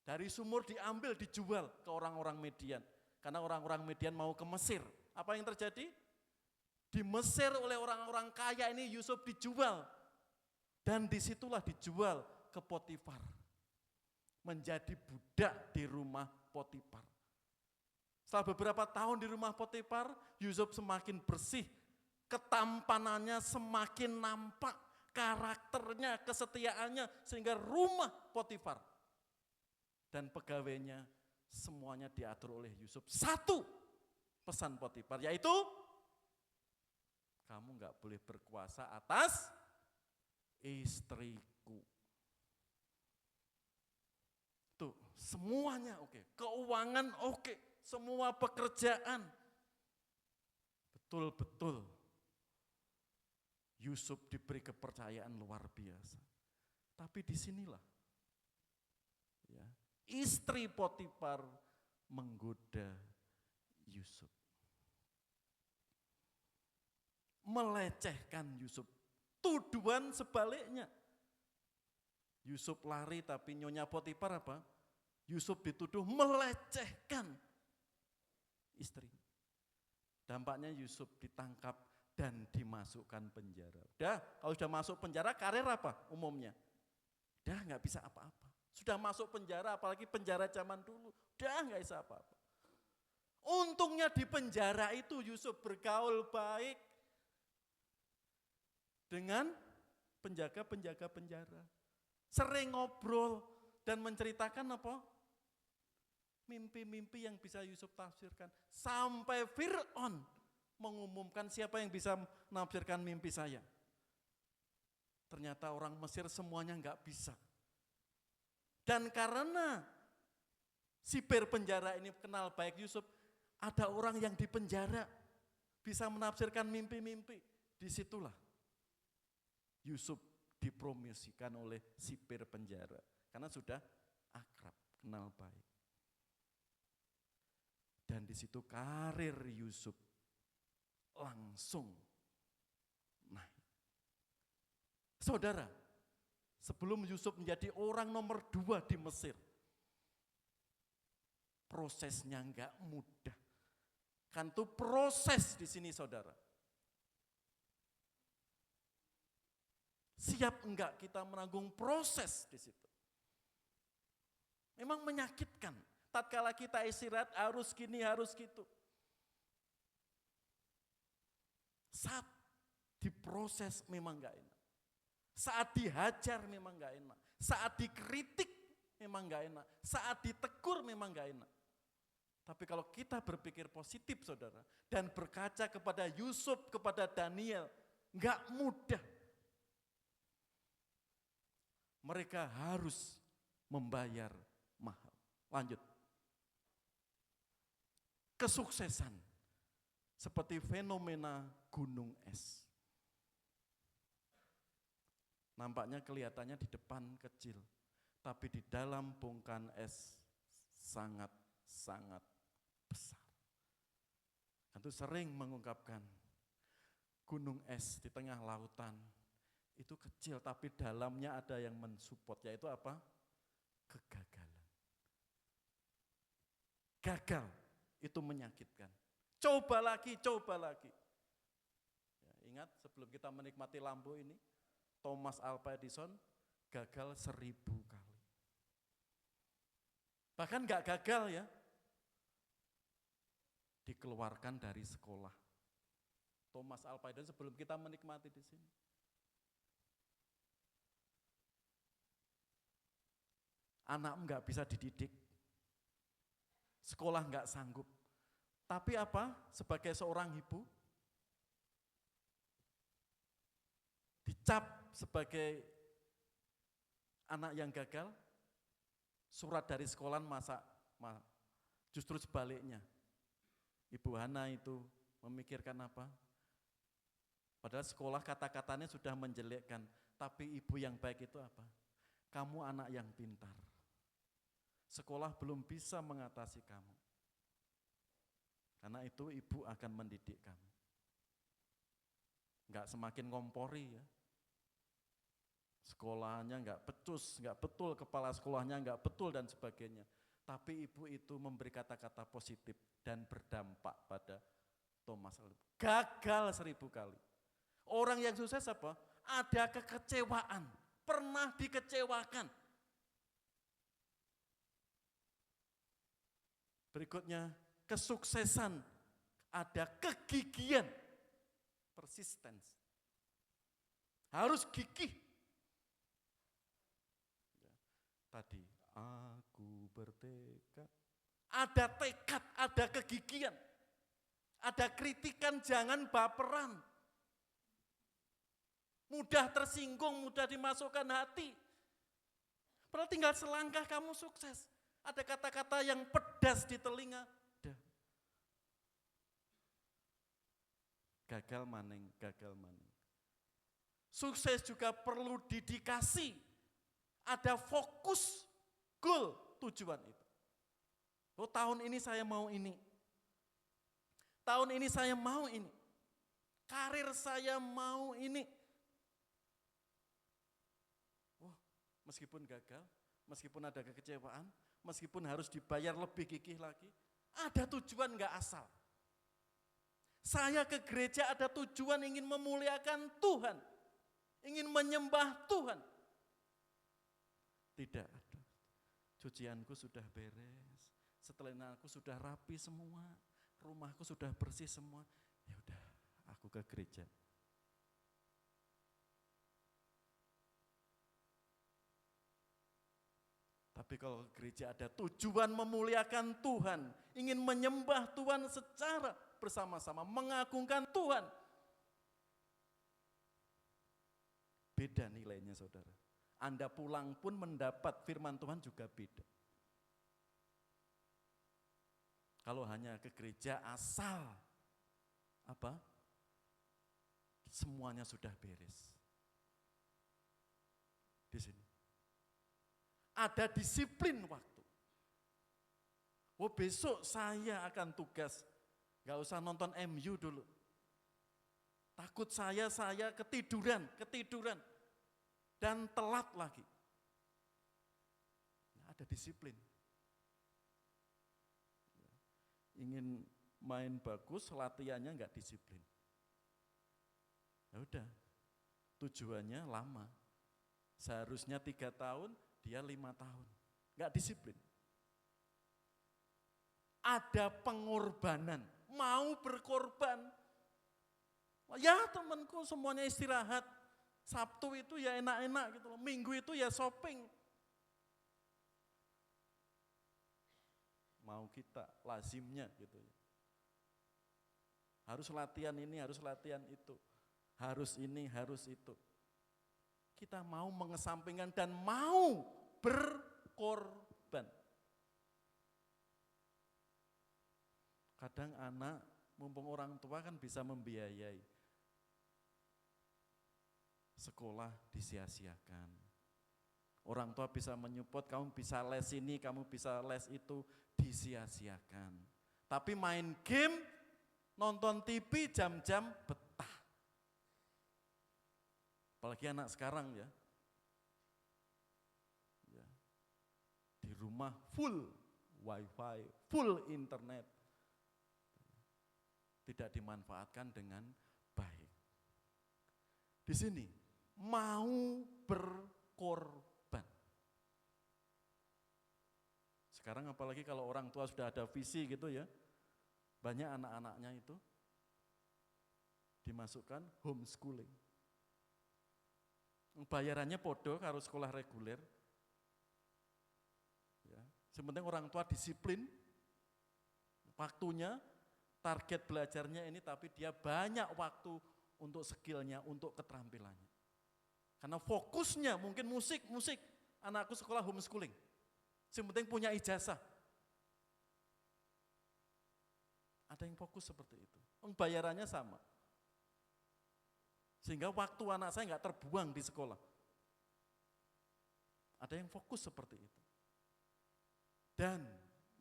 S3: Dari sumur diambil, dijual ke orang-orang Median. Karena orang-orang Median mau ke Mesir. Apa yang terjadi? Di Mesir oleh orang-orang kaya ini Yusuf dijual. Dan disitulah dijual ke Potifar. Menjadi budak di rumah Potifar. Setelah beberapa tahun di rumah Potifar, Yusuf semakin bersih. Ketampanannya semakin nampak. Karakternya, kesetiaannya, sehingga rumah Potifar dan pegawainya semuanya diatur oleh Yusuf. 1 pesan Potifar, yaitu kamu enggak boleh berkuasa atas istriku. Tuh, semuanya oke, keuangan oke, semua pekerjaan. Betul-betul Yusuf diberi kepercayaan luar biasa. Tapi disinilah ya, istri Potifar menggoda Yusuf. Melecehkan Yusuf. Tuduhan sebaliknya. Yusuf lari tapi nyonya Potifar apa? Yusuf dituduh melecehkan istri. Dampaknya Yusuf ditangkap dan dimasukkan penjara. Udah, kalau sudah masuk penjara karir apa umumnya? Udah nggak bisa apa-apa. Sudah masuk penjara, apalagi penjara zaman dulu, udah nggak bisa apa-apa. Untungnya di penjara itu Yusuf bergaul baik dengan penjaga-penjaga penjara. Sering ngobrol dan menceritakan apa? Mimpi-mimpi yang bisa Yusuf tafsirkan. Sampai Fir'aun mengumumkan siapa yang bisa menafsirkan mimpi saya. Ternyata orang Mesir semuanya enggak bisa. Dan karena sipir penjara ini kenal baik Yusuf, ada orang yang di penjara bisa menafsirkan mimpi-mimpi. Disitulah Yusuf dipromosikan oleh sipir penjara. Karena sudah akrab, kenal baik. Dan di situ karir Yusuf langsung naik. Saudara, sebelum Yusuf menjadi orang nomor 2 di Mesir, prosesnya enggak mudah. Kan itu proses di sini saudara. Siap enggak kita menanggung proses di situ? Memang menyakitkan. Tatkala kita istirahat harus gini, harus gitu. Saat diproses memang enggak enak. Saat dihajar memang enggak enak. Saat dikritik memang enggak enak. Saat ditegur memang enggak enak. Tapi kalau kita berpikir positif saudara, dan berkaca kepada Yusuf, kepada Daniel, enggak mudah. Mereka harus membayar mahal. Lanjut. Kesuksesan seperti fenomena gunung es. Nampaknya kelihatannya di depan kecil, tapi di dalam bongkahan es sangat-sangat besar. Itu sering mengungkapkan gunung es di tengah lautan Itu kecil tapi dalamnya ada yang mensupport, yaitu apa? Kegagalan. Gagal itu menyakitkan. Coba lagi, coba lagi. Ya, ingat sebelum kita menikmati lampu ini, Thomas Alva Edison gagal 1000 kali. Bahkan gak gagal ya, dikeluarkan dari sekolah. Thomas Alva Edison sebelum kita menikmati di sini. Anak nggak bisa dididik, sekolah nggak sanggup. Tapi apa? Sebagai seorang ibu, dicap sebagai anak yang gagal, surat dari sekolah justru sebaliknya. Ibu Hana itu memikirkan apa? Padahal sekolah kata-katanya sudah menjelekkan, tapi ibu yang baik itu apa? Kamu anak yang pintar. Sekolah belum bisa mengatasi kamu. Karena itu ibu akan mendidik kamu. Enggak semakin ngompori ya. Sekolahnya enggak becus, enggak betul, kepala sekolahnya enggak betul dan sebagainya. Tapi ibu itu memberi kata-kata positif dan berdampak pada Thomas Alva. Gagal 1000 kali. Orang yang sukses apa? Ada kekecewaan, pernah dikecewakan. Berikutnya, kesuksesan, ada kegigihan, persistence. Harus gigih. Tadi, aku bertekad. Ada tekad, ada kegigihan. Ada kritikan, jangan baperan. Mudah tersinggung, mudah dimasukkan hati. Padahal tinggal selangkah kamu sukses. Ada kata-kata yang pedas di telinga. Gagal maning, gagal maning. Sukses juga perlu dedikasi. Ada fokus, goal, tujuan itu. Oh, tahun ini saya mau ini. Tahun ini saya mau ini. Karir saya mau ini. Wah, meskipun gagal, meskipun ada kekecewaan, meskipun harus dibayar lebih gigih lagi, ada tujuan enggak asal. Saya ke gereja ada tujuan ingin memuliakan Tuhan, ingin menyembah Tuhan. Tidak ada. Cucianku sudah beres, setelanku sudah rapi semua, rumahku sudah bersih semua. Ya udah, aku ke gereja. Tapi kalau gereja ada tujuan memuliakan Tuhan, ingin menyembah Tuhan secara bersama-sama, mengagungkan Tuhan. Beda nilainya saudara. Anda pulang pun mendapat firman Tuhan juga beda. Kalau hanya ke gereja asal, apa? Semuanya sudah beres. Di sini. Ada disiplin waktu. Oh, besok saya akan tugas, gak usah nonton MU dulu. Takut saya ketiduran, dan telat lagi. Nah, ada disiplin. Ingin main bagus, latihannya gak disiplin. Ya udah, tujuannya lama. Seharusnya 3 tahun, dia 5 tahun, enggak disiplin. Ada pengorbanan, mau berkorban. Ya temanku semuanya istirahat, Sabtu itu ya enak-enak gitu loh, Minggu itu ya shopping. Mau kita lazimnya gitu ya. Harus latihan ini, harus latihan itu. Harus ini, harus itu. Kita mau mengesampingkan dan mau berkorban. Kadang anak, mumpung orang tua kan bisa membiayai. Sekolah disia-siakan. Orang tua bisa menyupport, kamu bisa les ini, kamu bisa les itu, disia-siakan. Tapi main game, nonton TV jam-jam betah. Apalagi anak sekarang ya. Ya. Di rumah full wifi, full internet. Tidak dimanfaatkan dengan baik. Di sini mau berkorban. Sekarang apalagi kalau orang tua sudah ada visi gitu ya, banyak anak-anaknya itu dimasukkan homeschooling. Bayarannya podo karo sekolah reguler. Ya, sepenting orang tua disiplin, waktunya, target belajarnya ini, tapi dia banyak waktu untuk skillnya, untuk keterampilannya. Karena fokusnya mungkin musik, anakku sekolah homeschooling. Yang penting punya ijazah. Ada yang fokus seperti itu. Bayarannya sama. Sehingga waktu anak saya nggak terbuang di sekolah. Ada yang fokus seperti itu. Dan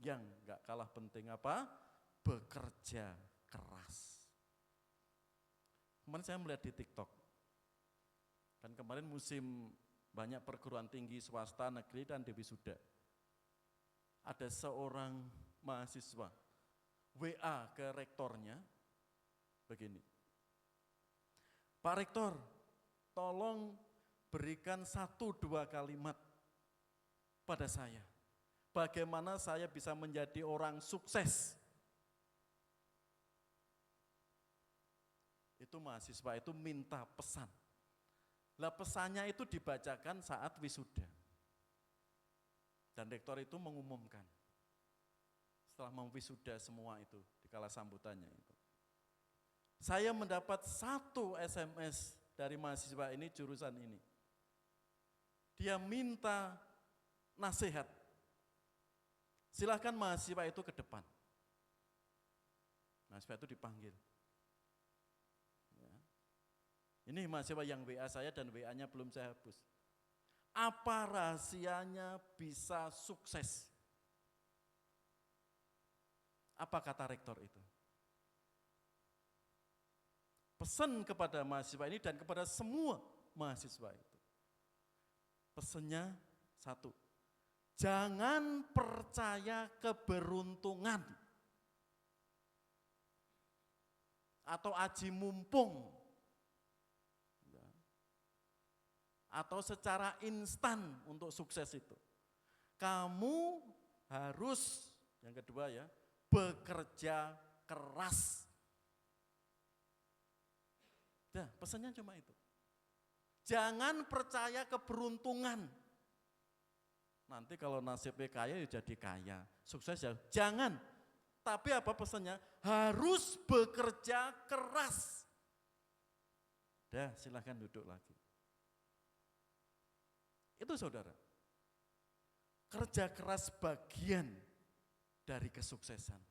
S3: yang nggak kalah penting apa? Bekerja keras. Kemarin saya melihat di TikTok. Kan kemarin musim banyak perguruan tinggi swasta, negeri, dan diwisuda. Ada seorang mahasiswa WA ke rektornya begini. Pak Rektor, tolong berikan 1-2 kalimat pada saya. Bagaimana saya bisa menjadi orang sukses? Itu mahasiswa itu minta pesan. Lah pesannya itu dibacakan saat wisuda. Dan rektor itu mengumumkan. Setelah mewisuda semua itu, di kala sambutannya itu. Saya mendapat 1 SMS dari mahasiswa ini jurusan ini. Dia minta nasihat. Silakan mahasiswa itu ke depan. Mahasiswa itu dipanggil. Ya. Ini mahasiswa yang WA saya dan WA-nya belum saya hapus. Apa rahasianya bisa sukses? Apa kata rektor itu? Pesan kepada mahasiswa ini dan kepada semua mahasiswa itu. Pesannya 1, jangan percaya keberuntungan atau aji mumpung atau secara instan untuk sukses itu. Kamu harus, yang kedua ya, bekerja keras. Nah, pesannya cuma itu. Jangan percaya keberuntungan. Nanti kalau nasibnya kaya ya jadi kaya, sukses ya. Jangan. Tapi apa pesannya? Harus bekerja keras. Dah, silahkan duduk lagi. Itu saudara. Kerja keras bagian dari kesuksesan.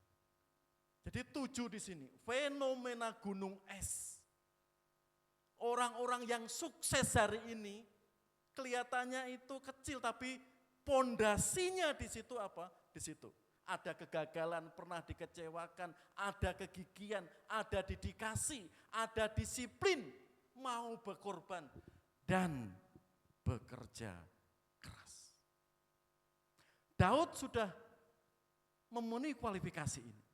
S3: Jadi 7 di sini, fenomena gunung es. Orang-orang yang sukses hari ini kelihatannya itu kecil, tapi pondasinya di situ apa? Di situ ada kegagalan, pernah dikecewakan, ada kegigihan, ada dedikasi, ada disiplin, mau berkorban dan bekerja keras. Daud sudah memenuhi kualifikasi ini.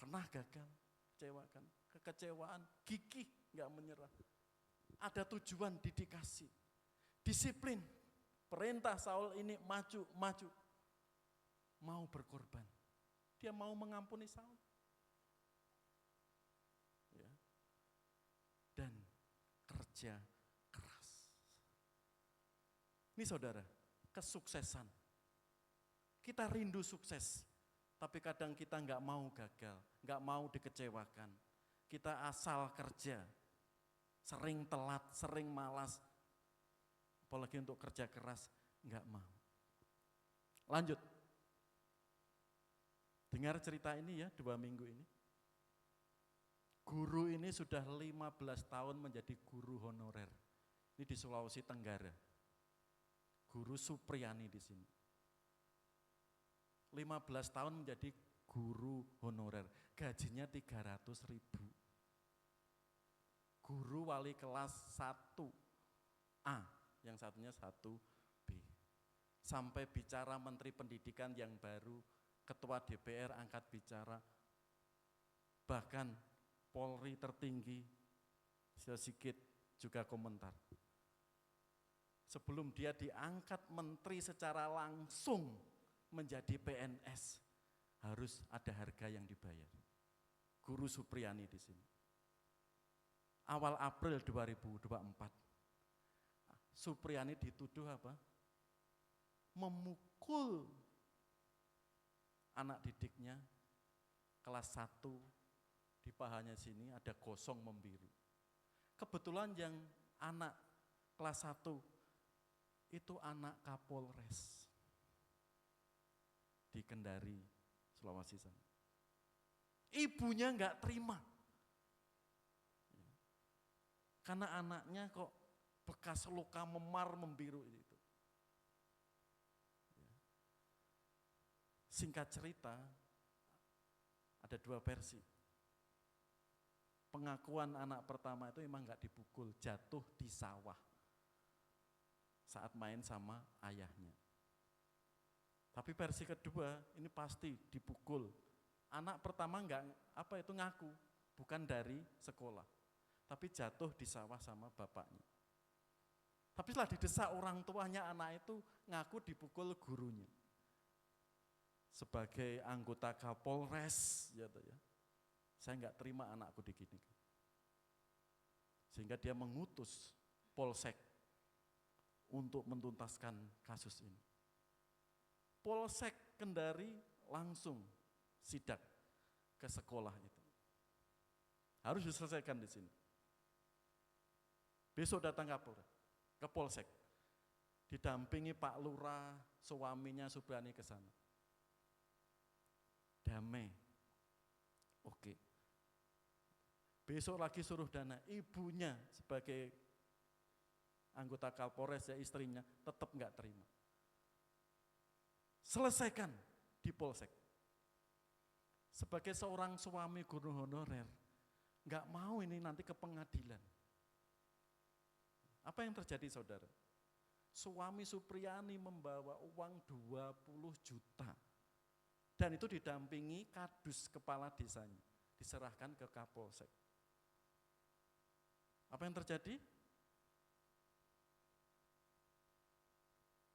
S3: Pernah gagal, kecewakan, kekecewaan, gigih, nggak menyerah. Ada tujuan, dedikasi, disiplin. Perintah Saul ini maju, mau berkorban. Dia mau mengampuni Saul. Ya. Dan kerja keras. Ini saudara, kesuksesan. Kita rindu sukses, tapi kadang kita nggak mau gagal, nggak mau dikecewakan. Kita asal kerja, sering telat, sering malas, apalagi untuk kerja keras, nggak mau. Lanjut. Dengar cerita ini ya, 2 minggu ini. Guru ini sudah 15 tahun menjadi guru honorer. Ini di Sulawesi Tenggara. Guru Supriyani di sini. 15 tahun menjadi guru honorer. Gajinya 300.000. wali kelas 1A, yang satunya 1B. Sampai bicara Menteri Pendidikan yang baru, Ketua DPR angkat bicara, bahkan Polri tertinggi Sigit juga komentar. Sebelum dia diangkat menteri secara langsung menjadi PNS, harus ada harga yang dibayar. Guru Supriyani di sini. Awal April 2024, Supriyani dituduh apa? Memukul anak didiknya kelas 1, di pahanya sini ada gosong membiru. Kebetulan yang anak kelas 1 itu anak Kapolres di Kendari, Sulawesi sana. Ibunya enggak terima. Karena anaknya kok bekas luka memar membiru itu. Singkat cerita, ada 2 versi. Pengakuan anak pertama itu memang enggak dipukul, jatuh di sawah saat main sama ayahnya. Tapi versi kedua ini pasti dipukul. Anak pertama enggak ngaku, bukan dari sekolah, tapi jatuh di sawah sama bapaknya. Tapi setelah didesak orang tuanya, anak itu ngaku dipukul gurunya. Sebagai anggota Kapolres, ya, saya enggak terima anakku digini. Sehingga dia mengutus Polsek untuk mentuntaskan kasus ini. Polsek Kendari langsung sidak ke sekolah itu. Harus diselesaikan di sini. Besok datang ke Polsek, didampingi Pak Lurah, suaminya Subrani ke sana. Damai, oke. Besok lagi suruh dana, ibunya sebagai anggota Kapolres, ya istrinya, tetap enggak terima. Selesaikan di Polsek. Sebagai seorang suami guru honorer, enggak mau ini nanti ke pengadilan. Apa yang terjadi, saudara? Suami Supriyani membawa uang 20 juta. Dan itu didampingi kadus kepala desanya, diserahkan ke Kapolsek. Apa yang terjadi?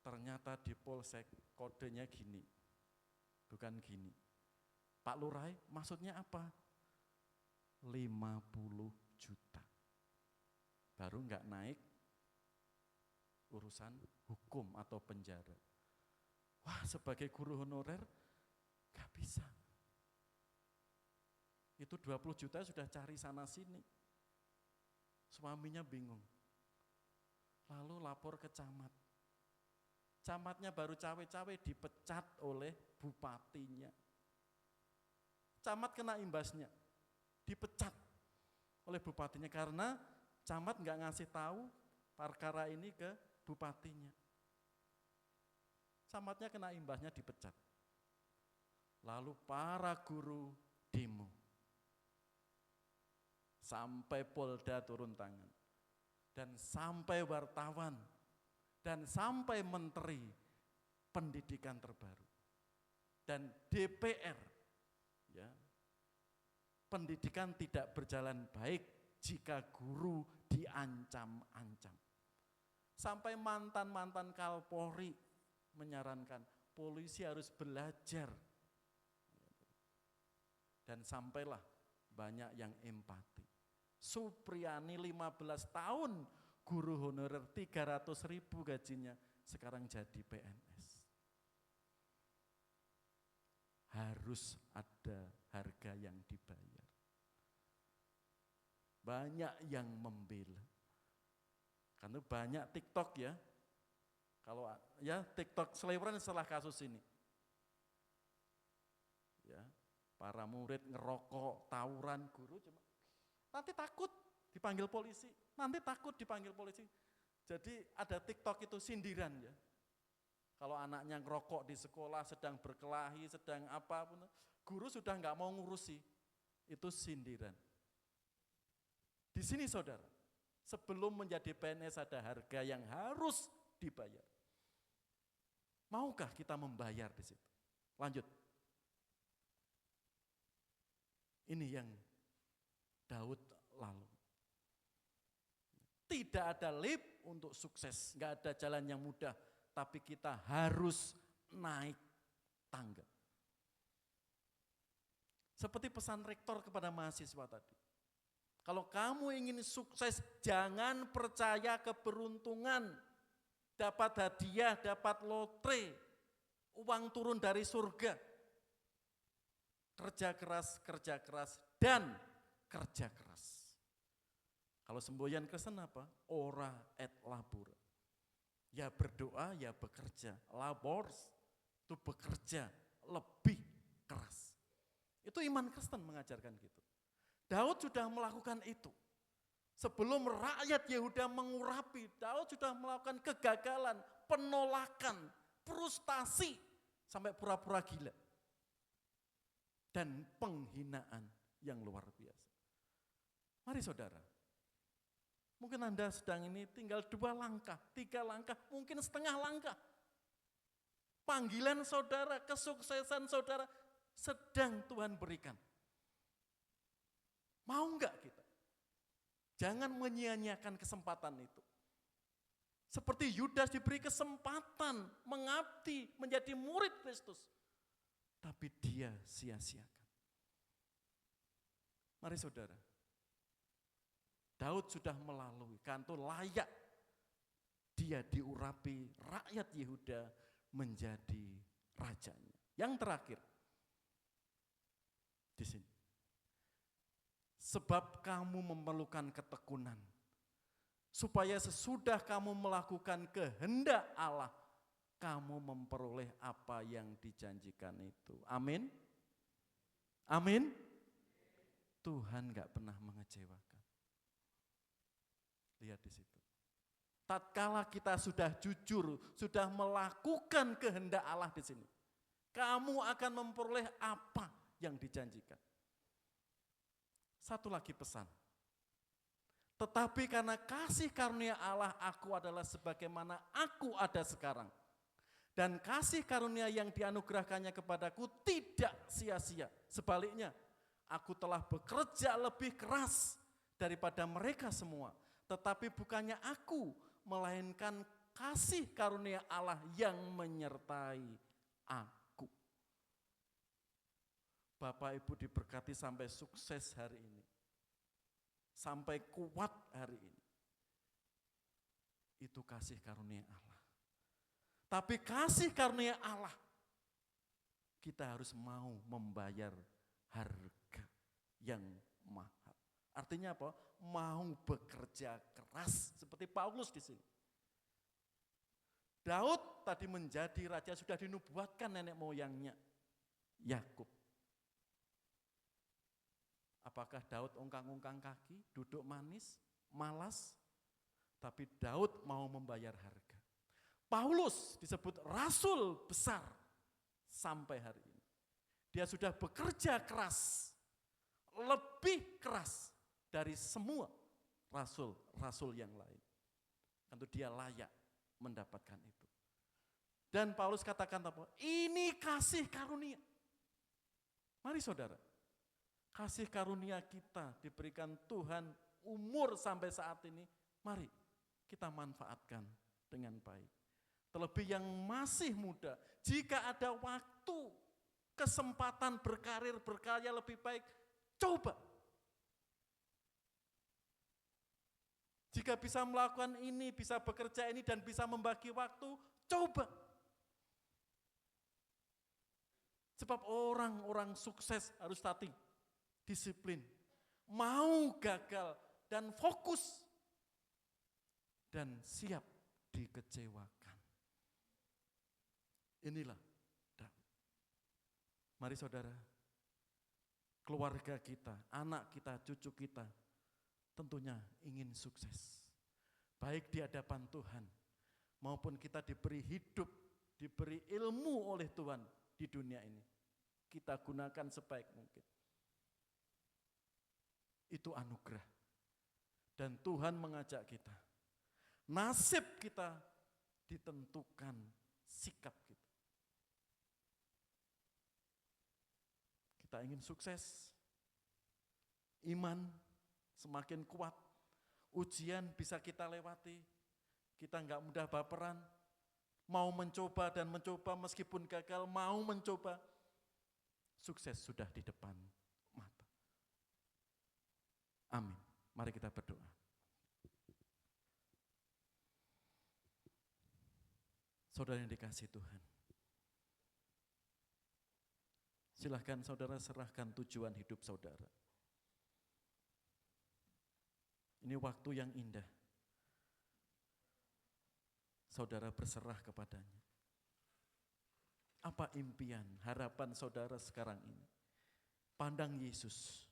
S3: Ternyata di Polsek kodenya gini, bukan gini. Pak Lurah, maksudnya apa? 50 juta. Baru enggak naik urusan hukum atau penjara. Wah, sebagai guru honorer gak bisa. Itu 20 juta sudah cari sana sini. Suaminya bingung. Lalu lapor ke camat. Camatnya baru cawe-cawe dipecat oleh bupatinya. Camat kena imbasnya. Dipecat oleh bupatinya karena camat nggak ngasih tahu perkara ini ke bupatinya. Camatnya kena imbasnya, dipecat. Lalu para guru demo. Sampai Polda turun tangan. Dan sampai wartawan. Dan sampai Menteri Pendidikan terbaru. Dan DPR. Ya, pendidikan tidak berjalan baik jika guru diancam-ancam. Sampai mantan-mantan Kapolri menyarankan polisi harus belajar. Dan sampailah banyak yang empati. Supriyani 15 tahun guru honorer 300.000 gajinya, sekarang jadi PNS. Harus ada harga yang dibayar. Banyak yang membela. Karena banyak TikTok ya. Kalau ya TikTok seliweran setelah kasus ini. Ya, para murid ngerokok, tawuran, guru cuma nanti takut dipanggil polisi, nanti takut dipanggil polisi. Jadi ada TikTok itu sindiran ya. Kalau anaknya ngerokok di sekolah, sedang berkelahi, sedang apapun, guru sudah nggak mau ngurusi, itu sindiran. Di sini saudara, Sebelum menjadi PNS ada harga yang harus dibayar. Maukah kita membayar di situ? Lanjut. Ini yang Daud lalu. Tidak ada lift untuk sukses, nggak ada jalan yang mudah, tapi kita harus naik tangga. Seperti pesan rektor kepada mahasiswa tadi. Kalau kamu ingin sukses, jangan percaya keberuntungan. Dapat hadiah, dapat lotre, uang turun dari surga. Kerja keras, dan kerja keras. Kalau semboyan Kristen apa? Ora et labora. Ya berdoa, ya bekerja. Labors, itu bekerja lebih keras. Itu iman Kristen mengajarkan gitu. Daud sudah melakukan itu. Sebelum rakyat Yehuda mengurapi, Daud sudah melakukan kegagalan, penolakan, frustasi, sampai pura-pura gila. Dan penghinaan yang luar biasa. Mari saudara, mungkin Anda sedang ini tinggal 2 langkah, 3 langkah, mungkin setengah langkah. Panggilan saudara, kesuksesan saudara sedang Tuhan berikan. Mau enggak kita? Jangan menyia-nyiakan kesempatan itu. Seperti Yudas diberi kesempatan mengabdi, menjadi murid Kristus. Tapi dia sia-siakan. Mari saudara, Daud sudah melalui, kan itu layak dia diurapi rakyat Yehuda menjadi rajanya. Yang terakhir, di sini. Sebab kamu memerlukan ketekunan, supaya sesudah kamu melakukan kehendak Allah, kamu memperoleh apa yang dijanjikan itu. Amin. Amin. Tuhan gak pernah mengecewakan. Lihat di situ. Tatkala kita sudah jujur, sudah melakukan kehendak Allah di sini, kamu akan memperoleh apa yang dijanjikan. Satu lagi pesan. Tetapi karena kasih karunia Allah, aku adalah sebagaimana aku ada sekarang. Dan kasih karunia yang dianugerahkannya kepadaku tidak sia-sia. Sebaliknya, aku telah bekerja lebih keras daripada mereka semua. Tetapi bukannya aku, melainkan kasih karunia Allah yang menyertai aku. Bapak Ibu diberkati sampai sukses hari ini. Sampai kuat hari ini. Itu kasih karunia Allah. Tapi kasih karunia Allah, kita harus mau membayar harga yang mahal. Artinya apa? Mau bekerja keras seperti Paulus di sini. Daud tadi menjadi raja sudah dinubuatkan nenek moyangnya, Yakub. Apakah Daud ungkang-ungkang kaki, duduk manis, malas? Tapi Daud mau membayar harga. Paulus disebut rasul besar sampai hari ini. Dia sudah bekerja keras, lebih keras dari semua rasul-rasul yang lain. Tentu dia layak mendapatkan itu. Dan Paulus katakan apa? Ini kasih karunia. Mari saudara, kasih karunia kita diberikan Tuhan umur sampai saat ini, mari kita manfaatkan dengan baik. Terlebih yang masih muda, jika ada waktu, kesempatan berkarir, berkarya lebih baik, coba. Jika bisa melakukan ini, bisa bekerja ini, dan bisa membagi waktu, coba. Sebab orang-orang sukses harus tadi disiplin, mau gagal dan fokus, dan siap dikecewakan. Inilah Daud. Mari saudara, keluarga kita, anak kita, cucu kita, tentunya ingin sukses. Baik di hadapan Tuhan, maupun kita diberi hidup, diberi ilmu oleh Tuhan di dunia ini. Kita gunakan sebaik mungkin. Itu anugerah. Dan Tuhan mengajak kita. Nasib kita ditentukan sikap kita. Kita ingin sukses, iman semakin kuat, ujian bisa kita lewati, kita enggak mudah baperan, mau mencoba dan mencoba meskipun gagal, mau mencoba, sukses sudah di depan mata. Amin. Mari kita berdoa. Saudara yang dikasihi Tuhan, silahkan saudara serahkan tujuan hidup saudara. Ini waktu yang indah. Saudara berserah kepadanya. Apa impian, harapan saudara sekarang ini? Pandang Yesus.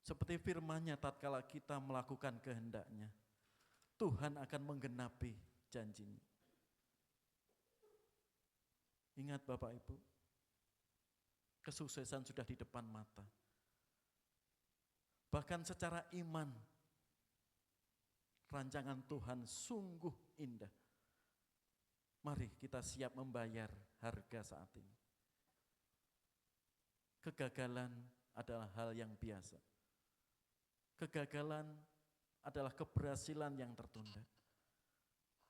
S3: Seperti firman-Nya tatkala kita melakukan kehendak-Nya, Tuhan akan menggenapi janji-Nya. Ingat Bapak Ibu, kesuksesan sudah di depan mata. Bahkan secara iman, rancangan Tuhan sungguh indah. Mari kita siap membayar harga saat ini. Kegagalan adalah hal yang biasa. Kegagalan adalah keberhasilan yang tertunda.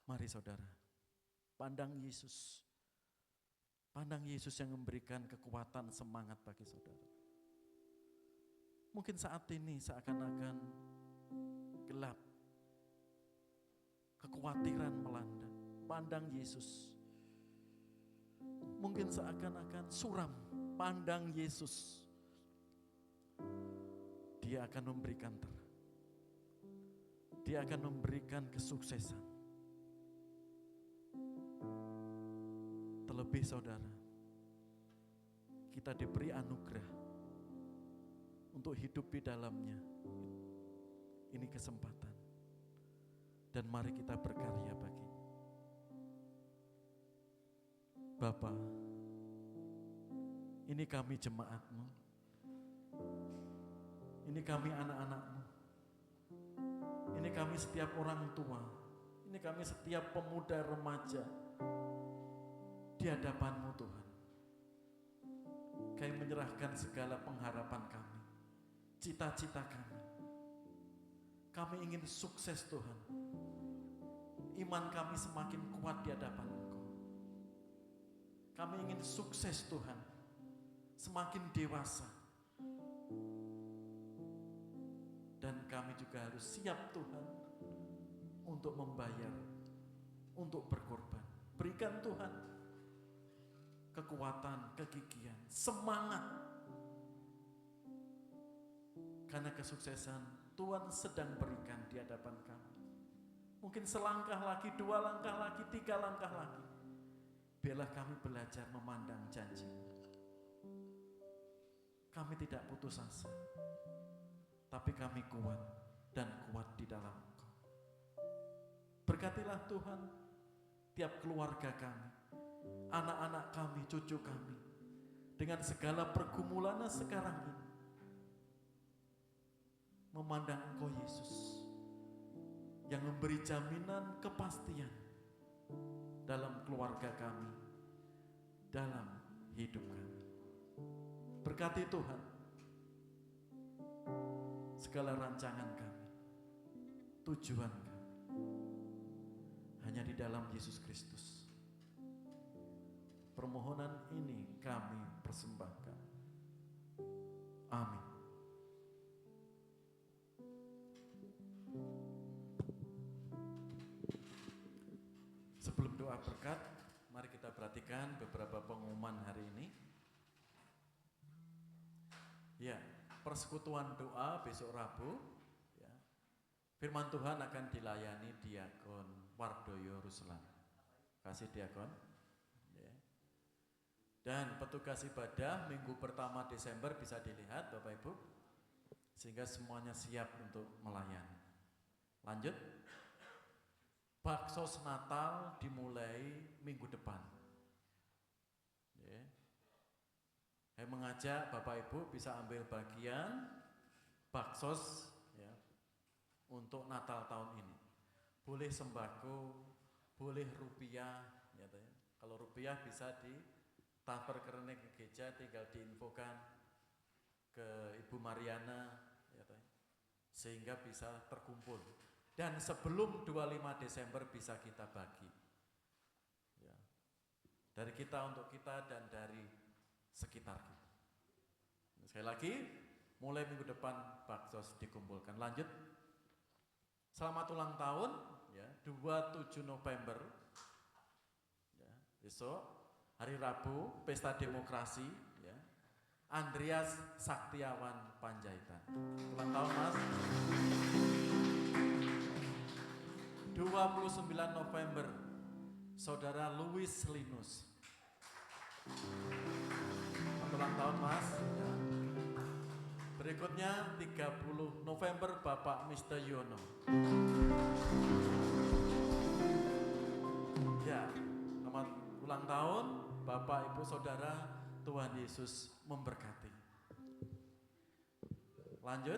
S3: Mari saudara, pandang Yesus. Pandang Yesus yang memberikan kekuatan semangat bagi saudara. Mungkin saat ini seakan-akan gelap. Kekhawatiran melanda. Pandang Yesus. Mungkin seakan-akan suram. Pandang Yesus. Dia akan memberikan terang. Dia akan memberikan kesuksesan. Terlebih saudara, kita diberi anugerah untuk hidup di dalamnya. Ini kesempatan. Dan mari kita berkarya baginya. Bapa, ini kami jemaat-Mu. Ini kami anak-anak-Mu. Ini kami setiap orang tua. Ini kami setiap pemuda remaja. Di hadapan-Mu Tuhan. Kami menyerahkan segala pengharapan kami. Cita-cita kami. Kami ingin sukses Tuhan. Iman kami semakin kuat di hadapan Engkau. Kami ingin sukses Tuhan. Semakin dewasa. Dan kami juga harus siap Tuhan untuk membayar, untuk berkorban. Berikan Tuhan kekuatan, kegigihan, semangat. Karena kesuksesan Tuhan sedang berikan di hadapan kami. Mungkin selangkah lagi, 2 langkah lagi, 3 langkah lagi. Biarlah kami belajar memandang janji. Kami tidak putus asa. Tapi kami kuat dan kuat di dalam Engkau. Berkatilah Tuhan tiap keluarga kami, anak-anak kami, cucu kami, dengan segala pergumulannya sekarang ini. Memandang Engkau Yesus, yang memberi jaminan kepastian dalam keluarga kami, dalam hidup kami. Berkati Tuhan segala rancangan kami, tujuan kami, hanya di dalam Yesus Kristus. Permohonan ini kami persembahkan. Amin. Sebelum doa berkat, mari kita perhatikan beberapa pengumuman hari ini. Ya, persekutuan doa besok Rabu. Ya. Firman Tuhan akan dilayani Diakon Wardoyo Ruslan. Kasih Diakon. Ya. Dan petugas ibadah minggu pertama Desember bisa dilihat Bapak Ibu. Sehingga semuanya siap untuk melayani. Lanjut. Baksos Natal dimulai minggu depan. Ya. Saya mengajak Bapak Ibu bisa ambil bagian baksos ya, untuk Natal tahun ini. Boleh sembako, boleh rupiah, ya, ya. Kalau rupiah bisa ditransfer ke rekening gereja, tinggal diinfokan ke Ibu Mariana, ya, ya. Sehingga bisa terkumpul. Dan sebelum 25 Desember bisa kita bagi. Ya. Dari kita untuk kita dan dari sekitar kita. Sekali lagi, mulai minggu depan baksos dikumpulkan. Lanjut. Selamat ulang tahun, ya, 27 November, ya, besok hari Rabu, pesta demokrasi, ya, Andreas Saktiawan Panjaitan. Ulang tahun Mas. 29 November, Saudara Louis Linus. Ulang tahun Mas. Ya. Berikutnya 30 November Bapak Mr. Yono. Ya, selamat ulang tahun Bapak Ibu Saudara, Tuhan Yesus memberkati. Lanjut,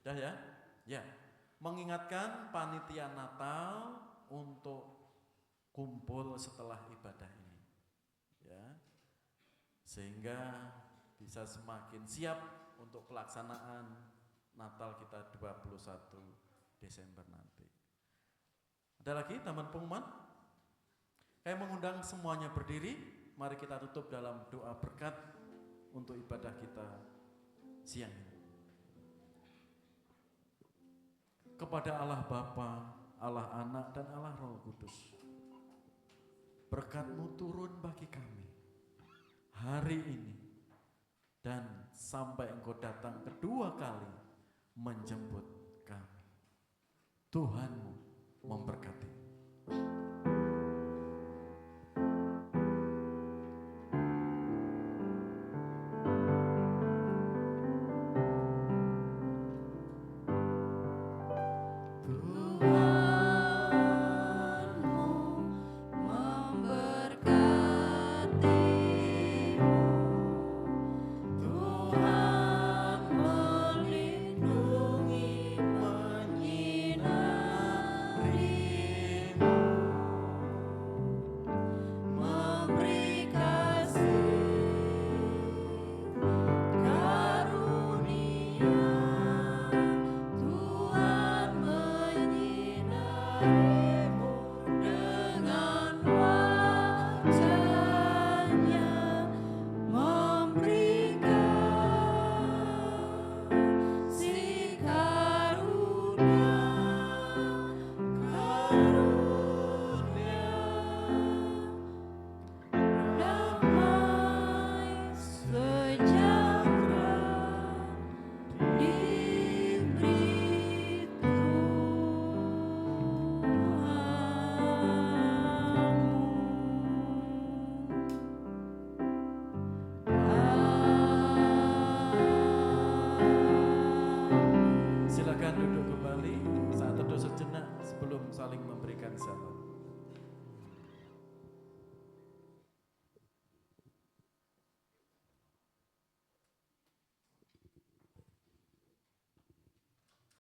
S3: udah ya? Ya, mengingatkan panitia Natal untuk kumpul setelah ibadah ini, ya, sehingga bisa semakin siap untuk pelaksanaan Natal kita 21 Desember nanti. Ada lagi teman pengumuman? Saya mengundang semuanya berdiri. Mari kita tutup dalam doa berkat untuk ibadah kita siang ini. Kepada Allah Bapa, Allah Anak, dan Allah Roh Kudus, berkat-Mu turun bagi kami hari ini dan sampai Engkau datang kedua kali menjemput kami. Tuhanmu memberkati. Silakan duduk kembali saat teduh sejenak sebelum saling memberikan shalom.